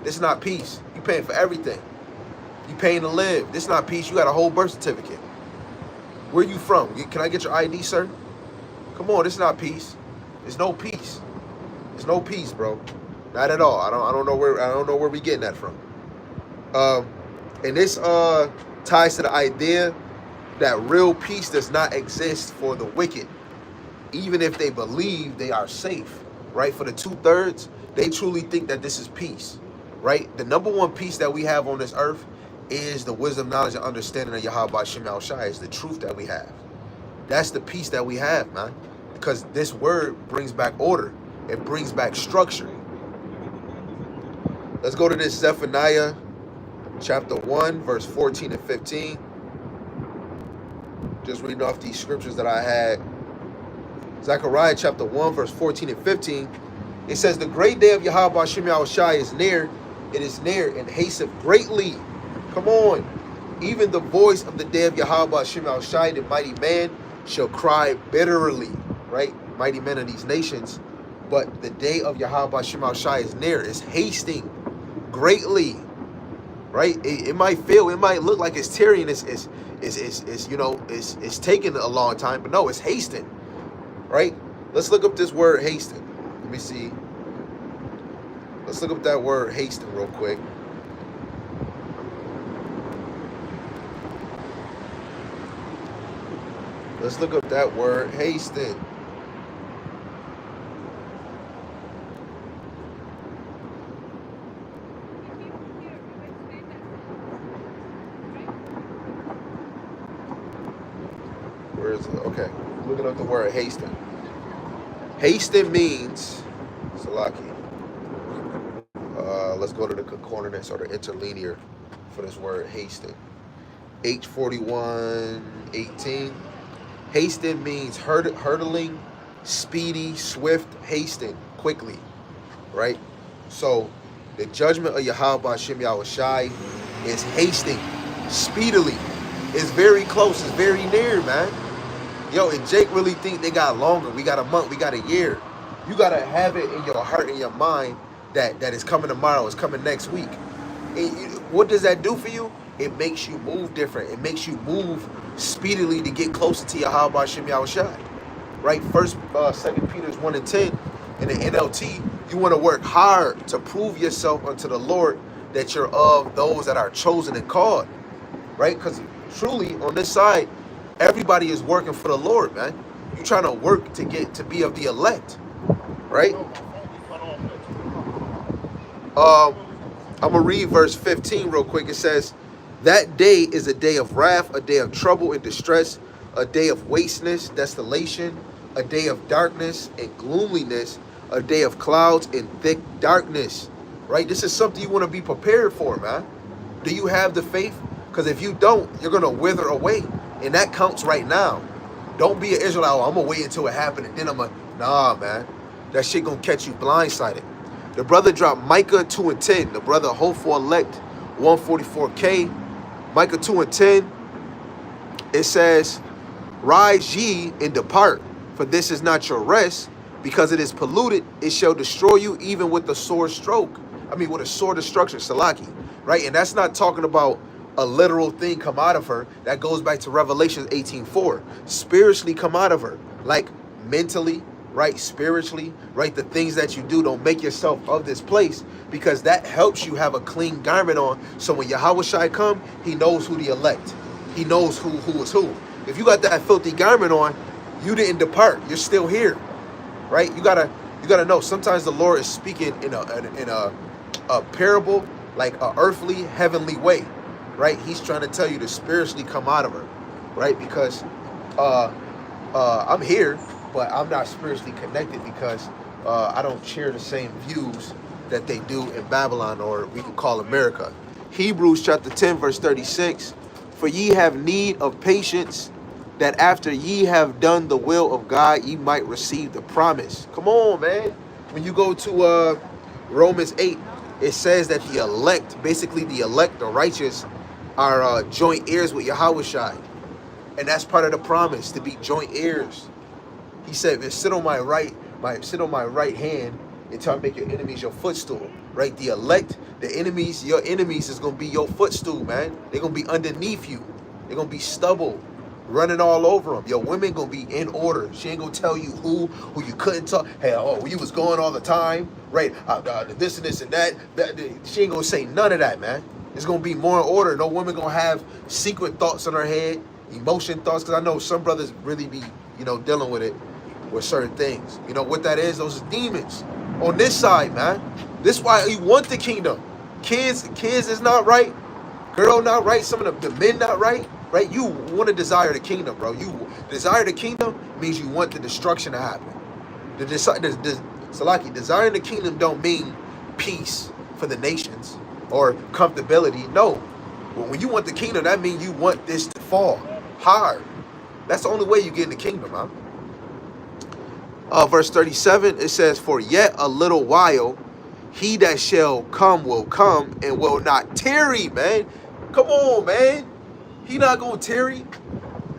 This is not peace. You paying for everything. You paying to live. This is not peace. You got a whole birth certificate. Where you from? Can I get your ID, sir? Come on, this is not peace. There's no peace. There's no peace, bro. Not at all. I don't know where we getting that from. And this ties to the idea that real peace does not exist for the wicked, even if they believe they are safe, right? For the 2/3, they truly think that this is peace, right? The number one peace that we have on this earth is the wisdom, knowledge, and understanding of Yahweh Shem Shai, is the truth that we have. That's the peace that we have, man. Because this word brings back order. It brings back structure. Let's go to this Zephaniah chapter 1, verse 14 and 15. Just reading off these scriptures that I had. Zechariah chapter 1, verse 14 and 15. It says, the great day of Yahweh Shem Shai is near. It is near and hasteth greatly. Come on. Even the voice of the day of Yahweh Shem Shai, the mighty man, shall cry bitterly. Right? Mighty men of these nations. But the day of Yahweh Shem Shai is near. It's hasting greatly. Right? It might look like it's tarrying. It's taking a long time, but no, it's hasting. Right? Let's look up this word hasting. Let me see. Let's look up that word hasting real quick. Let's look up that word hasting. Where is it? Okay. Looking up the word hasting. Hasting means, Salaki. Let's go to the concordance or the interlinear for this word hasting. H41:18. Hasting means hurtling, speedy, swift, hasting, quickly. Right? So the judgment of Yahweh Shem Shai is hasting, speedily. It's very close. It's very near, man. Yo, and Jake really think they got longer. We got a month. We got a year. You got to have it in your heart and your mind that it's coming tomorrow. It's coming next week. What does that do for you? It makes you move different. It makes you move speedily to get closer to Yahweh Shem Shai. Right? First, 2 Peter 1:10 in the NLT, you want to work hard to prove yourself unto the Lord that you're of those that are chosen and called. Right? Because truly, on this side, everybody is working for the Lord, man. You're trying to work to be of the elect, right? I'm going to read verse 15 real quick. It says, that day is a day of wrath, a day of trouble and distress, a day of wasteness, desolation, a day of darkness and gloominess, a day of clouds and thick darkness, right? This is something you want to be prepared for, man. Do you have the faith? Because if you don't, you're going to wither away. And that counts right now. Don't be an Israelite. Oh, I'm going to wait until it happened and then I'm going to... Nah, man. That shit going to catch you blindsided. The brother dropped Micah 2:10. The brother hopeful elect 144K. Micah 2:10. It says, rise ye and depart, for this is not your rest. Because it is polluted, it shall destroy you even with a sword stroke. I mean, with a sword destruction, Salaki. Right? And that's not talking about a literal thing come out of her. That goes back to Revelation 18:4. Spiritually come out of her. Like mentally, right? Spiritually, right? The things that you do, don't make yourself of this place, because that helps you have a clean garment on. So when Yahweh Shai come, he knows who the elect. He knows who is who. If you got that filthy garment on, you didn't depart. You're still here, right? You gotta know. Sometimes the Lord is speaking in a parable, like a earthly, heavenly way. Right, he's trying to tell you to spiritually come out of her, right? Because I'm here, but I'm not spiritually connected because I don't share the same views that they do in Babylon, or we can call America. Hebrews chapter 10, verse 36. For ye have need of patience, that after ye have done the will of God, ye might receive the promise. Come on, man. When you go to Romans 8, it says that the elect, basically the elect, the righteous, are joint heirs with Yahweh Shai. And that's part of the promise, to be joint heirs, He said, sit on my right hand until I make your enemies your footstool. Right? The elect, the enemies, your enemies is gonna be your footstool, man. They're gonna be underneath you. They're gonna be stubble, running all over them. Your women gonna be in order. She ain't gonna tell you who you couldn't talk. Hey, oh, you was going all the time, right? This and this and that. She ain't gonna say none of that, man. It's gonna be more in order. No woman gonna have secret thoughts in her head, emotion thoughts. Cause I know some brothers really be, dealing with it with certain things. You know what that is? Those are demons on this side, man. This is why you want the kingdom. Kids is not right. Girl not right. Some of the men not right. Right? You want to desire the kingdom, bro. You desire the kingdom means you want the destruction to happen. Salaki, desiring the kingdom don't mean peace for the nations or comfortability. No. When you want the kingdom, that means you want this to fall hard. That's the only way you get in the kingdom, huh? Verse 37, it says, for yet a little while, he that shall come will come and will not tarry, man. Come on, man. He not going to tarry.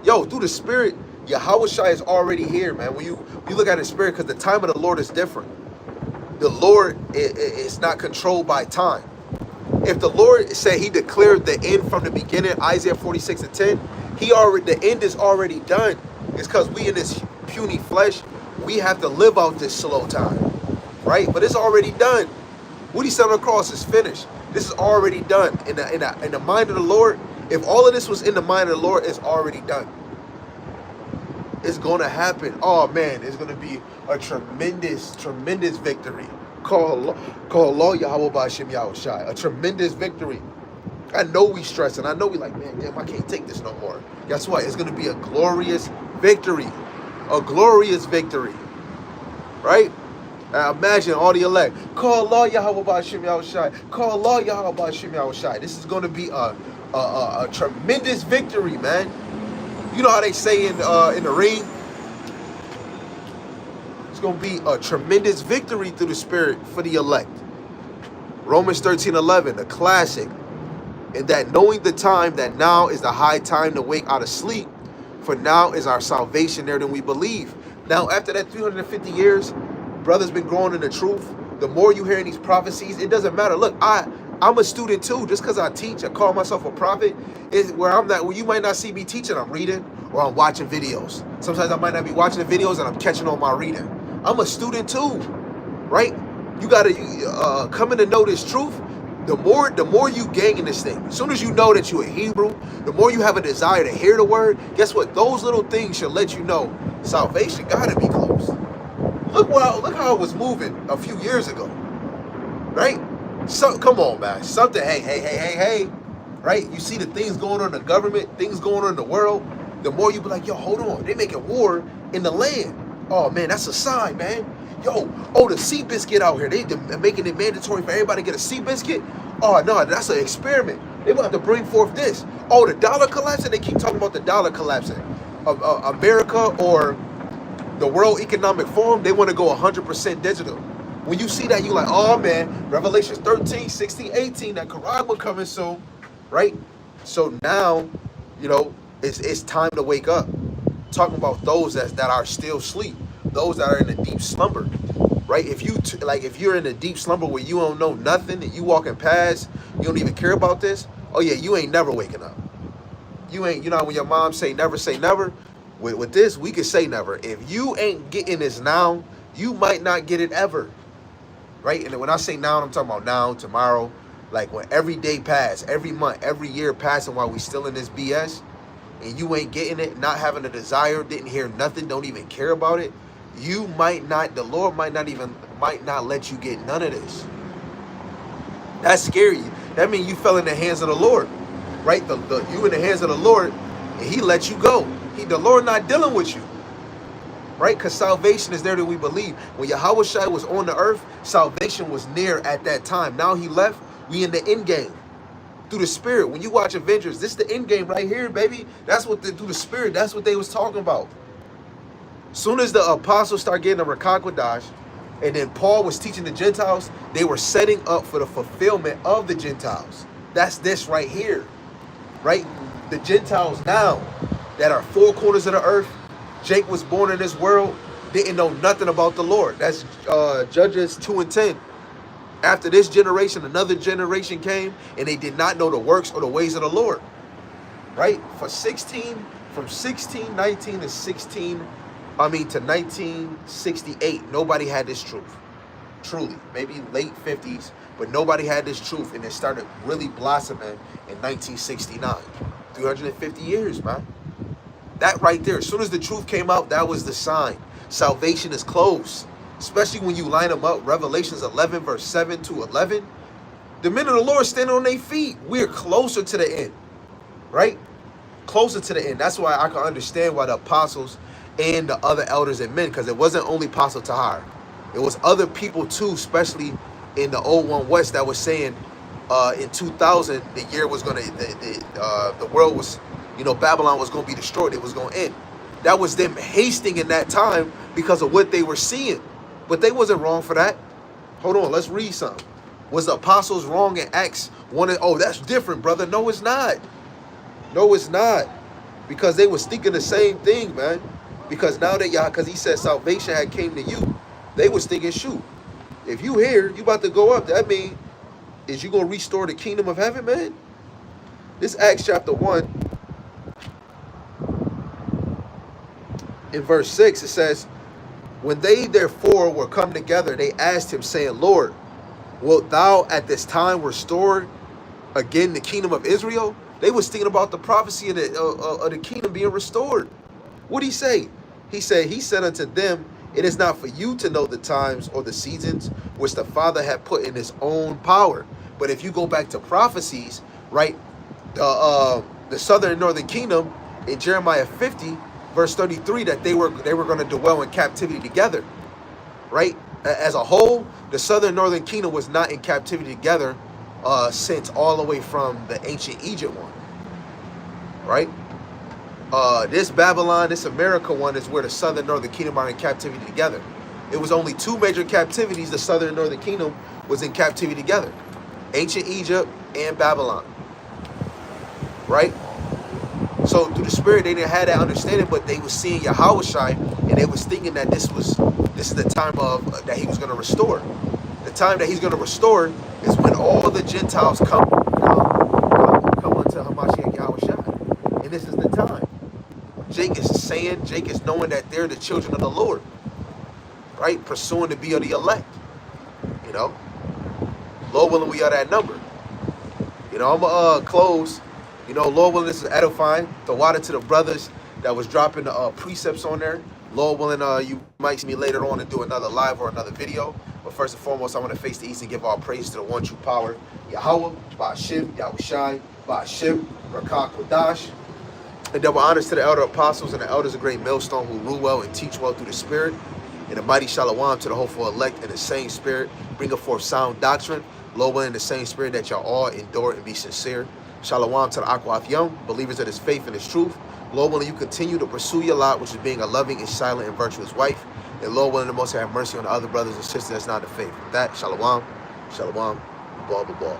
Yo, through the Spirit, Yahushua is already here, man. When you look at the Spirit, because the time of the Lord is different. The Lord is not controlled by time. If the Lord said he declared the end from the beginning, Isaiah 46:10, the end is already done. It's because we in this puny flesh, we have to live out this slow time, right? But it's already done. What he said on the cross is finished. This is already done. In the mind of the Lord, if all of this was in the mind of the Lord, it's already done. It's going to happen. Oh, man, it's going to be a tremendous, tremendous victory. Call Allah Yahweh Ba'Shem Yahushai. A tremendous victory. I know we stressing. I know we like, man, damn, I can't take this no more. Guess what? It's going to be a glorious victory. A glorious victory. Right? Now imagine all the elect. Call Allah Yahweh Ba'Shem Yahushai. Call Allah Yahweh Ba'Shem Yahushai. This is going to be a tremendous victory, man. You know how they say in the ring? It's going to be a tremendous victory through the Spirit for the elect. Romans 13:11, a classic. And that knowing the time, that now is the high time to wake out of sleep, for now is our salvation there than we believe. Now, after that 350 years, brothers been growing in the truth. The more you hear in these prophecies, it doesn't matter. Look, I'm a student too. Just because I teach, I call myself a prophet, is where I'm not. Where you might not see me teaching, I'm reading or I'm watching videos. Sometimes I might not be watching the videos and I'm catching on my reading. I'm a student too, right? You gotta come in to know this truth. The more you gain in this thing, as soon as you know that you're a Hebrew, the more you have a desire to hear the word. Guess what? Those little things should let you know salvation gotta be close. Look how it was moving a few years ago, right? So come on, man. Something. Hey. Right? You see the things going on in the government, things going on in the world. The more you be like, yo, hold on, they making war in the land. Oh man, that's a sign, man. Yo, the sea biscuit out here. They're making it mandatory for everybody to get a sea biscuit. Oh no, that's an experiment. They will have to bring forth this. Oh, the dollar collapsing. They keep talking about the dollar collapsing. America or the World Economic Forum, they want to go 100% digital. When you see that, you like, oh man, Revelation 13, 16, 18, that Quran will coming soon, right? So now, it's time to wake up. Talking about those that are still asleep, those that are in a deep slumber, right? If you're in a deep slumber where you don't know nothing and you walking past, you don't even care about this. Oh yeah, you ain't never waking up. You ain't, when your mom say never. With this, we can say never. If you ain't getting this now, you might not get it ever, right? And when I say now, I'm talking about now, tomorrow, like when every day pass, every month, every year passing while we still in this BS, and you ain't getting it, not having a desire, didn't hear nothing, don't even care about it, you might not, the Lord might not let you get none of this. That's scary. That means you fell in the hands of the Lord, right? You in the hands of the Lord, and he let you go. The Lord not dealing with you, right? Because salvation is there that we believe. When Yahushua was on the earth, salvation was near at that time. Now he left, we in the end game. Through the Spirit. When you watch Avengers, this is the end game right here, baby. That's what through the Spirit, that's what they was talking about. Soon as the apostles start getting a Rakakwadash, and then Paul was teaching the Gentiles, they were setting up for the fulfillment of the Gentiles. That's this right here, right? The Gentiles now that are four corners of the earth. Jake was born in this world. didn't know nothing about the Lord. That's Judges 2:10. After this generation, another generation came, and they did not know the works or the ways of the Lord. Right? From 1619 to 1968, nobody had this truth. Truly, maybe late 50s, but nobody had this truth, and it started really blossoming in 1969. 350 years, man. That right there, as soon as the truth came out, that was the sign. Salvation is close. Especially when you line them up, Revelations 11, verse 7 to 11. The men of the Lord standing on their feet. We're closer to the end, right? Closer to the end. That's why I can understand why the apostles and the other elders and men, because it wasn't only Apostle Tahar. It was other people too, especially in the old one West, that was saying in 2000, the year was going to, the world was, Babylon was going to be destroyed. It was going to end. That was them hasting in that time because of what they were seeing. But they wasn't wrong for that. Hold on, let's read something. Was the apostles wrong in Acts 1? Oh, that's different, brother. No, it's not. No, it's not. Because they was thinking the same thing, man. Because now that y'all, because he said salvation had came to you, they was thinking, shoot, if you here, you about to go up. That mean, is you going to restore the kingdom of heaven, man? This Acts chapter 1, in verse 6, it says, when they therefore were come together, they asked him, saying, Lord, wilt thou at this time restore again the kingdom of Israel? They was thinking about the prophecy of the kingdom being restored. What did he say? He said unto them, it is not for you to know the times or the seasons which the Father had put in his own power. But if you go back to prophecies, right, the southern and northern kingdom in Jeremiah 50, verse 33, that they were going to dwell in captivity together, right? As a whole, the southern and northern kingdom was not in captivity together since all the way from the ancient Egypt one, right? This Babylon, this America one is where the southern and northern kingdom are in captivity together. It was only two major captivities the southern and northern kingdom was in captivity together. Ancient Egypt and Babylon, right? So through the spirit, they didn't have that understanding, but they was seeing Yahushai, and they was thinking that this is the time of that he was going to restore. The time that he's going to restore is when all the Gentiles come unto Hamashiach Yahushai, and this is the time. Jake is knowing that they're the children of the Lord, right? Pursuing to be of the elect. Lord willing, we are that number. I'm gonna close. Lord willing, this is edifying. The water to the brothers that was dropping the precepts on there. Lord willing, you might see me later on and do another live or another video. But first and foremost, I want to face the east and give all praise to the one true power, Yahweh, Ba'ashim, Yahushai, Ba'ashim, Rakah Kodash. And double honors to the elder apostles and the elders of great millstone who rule well and teach well through the spirit. And a mighty shalom to the hopeful elect in the same spirit, bringing forth sound doctrine. Lord willing, in the same spirit that y'all all endure and be sincere. Shalom to the Akwath Young, believers of his faith and his truth. Lord willing, you continue to pursue your lot, which is being a loving and silent and virtuous wife. And Lord willing, the Most High have mercy on the other brothers and sisters that's not the faith. With that, shalom, shalom, blah, blah, blah.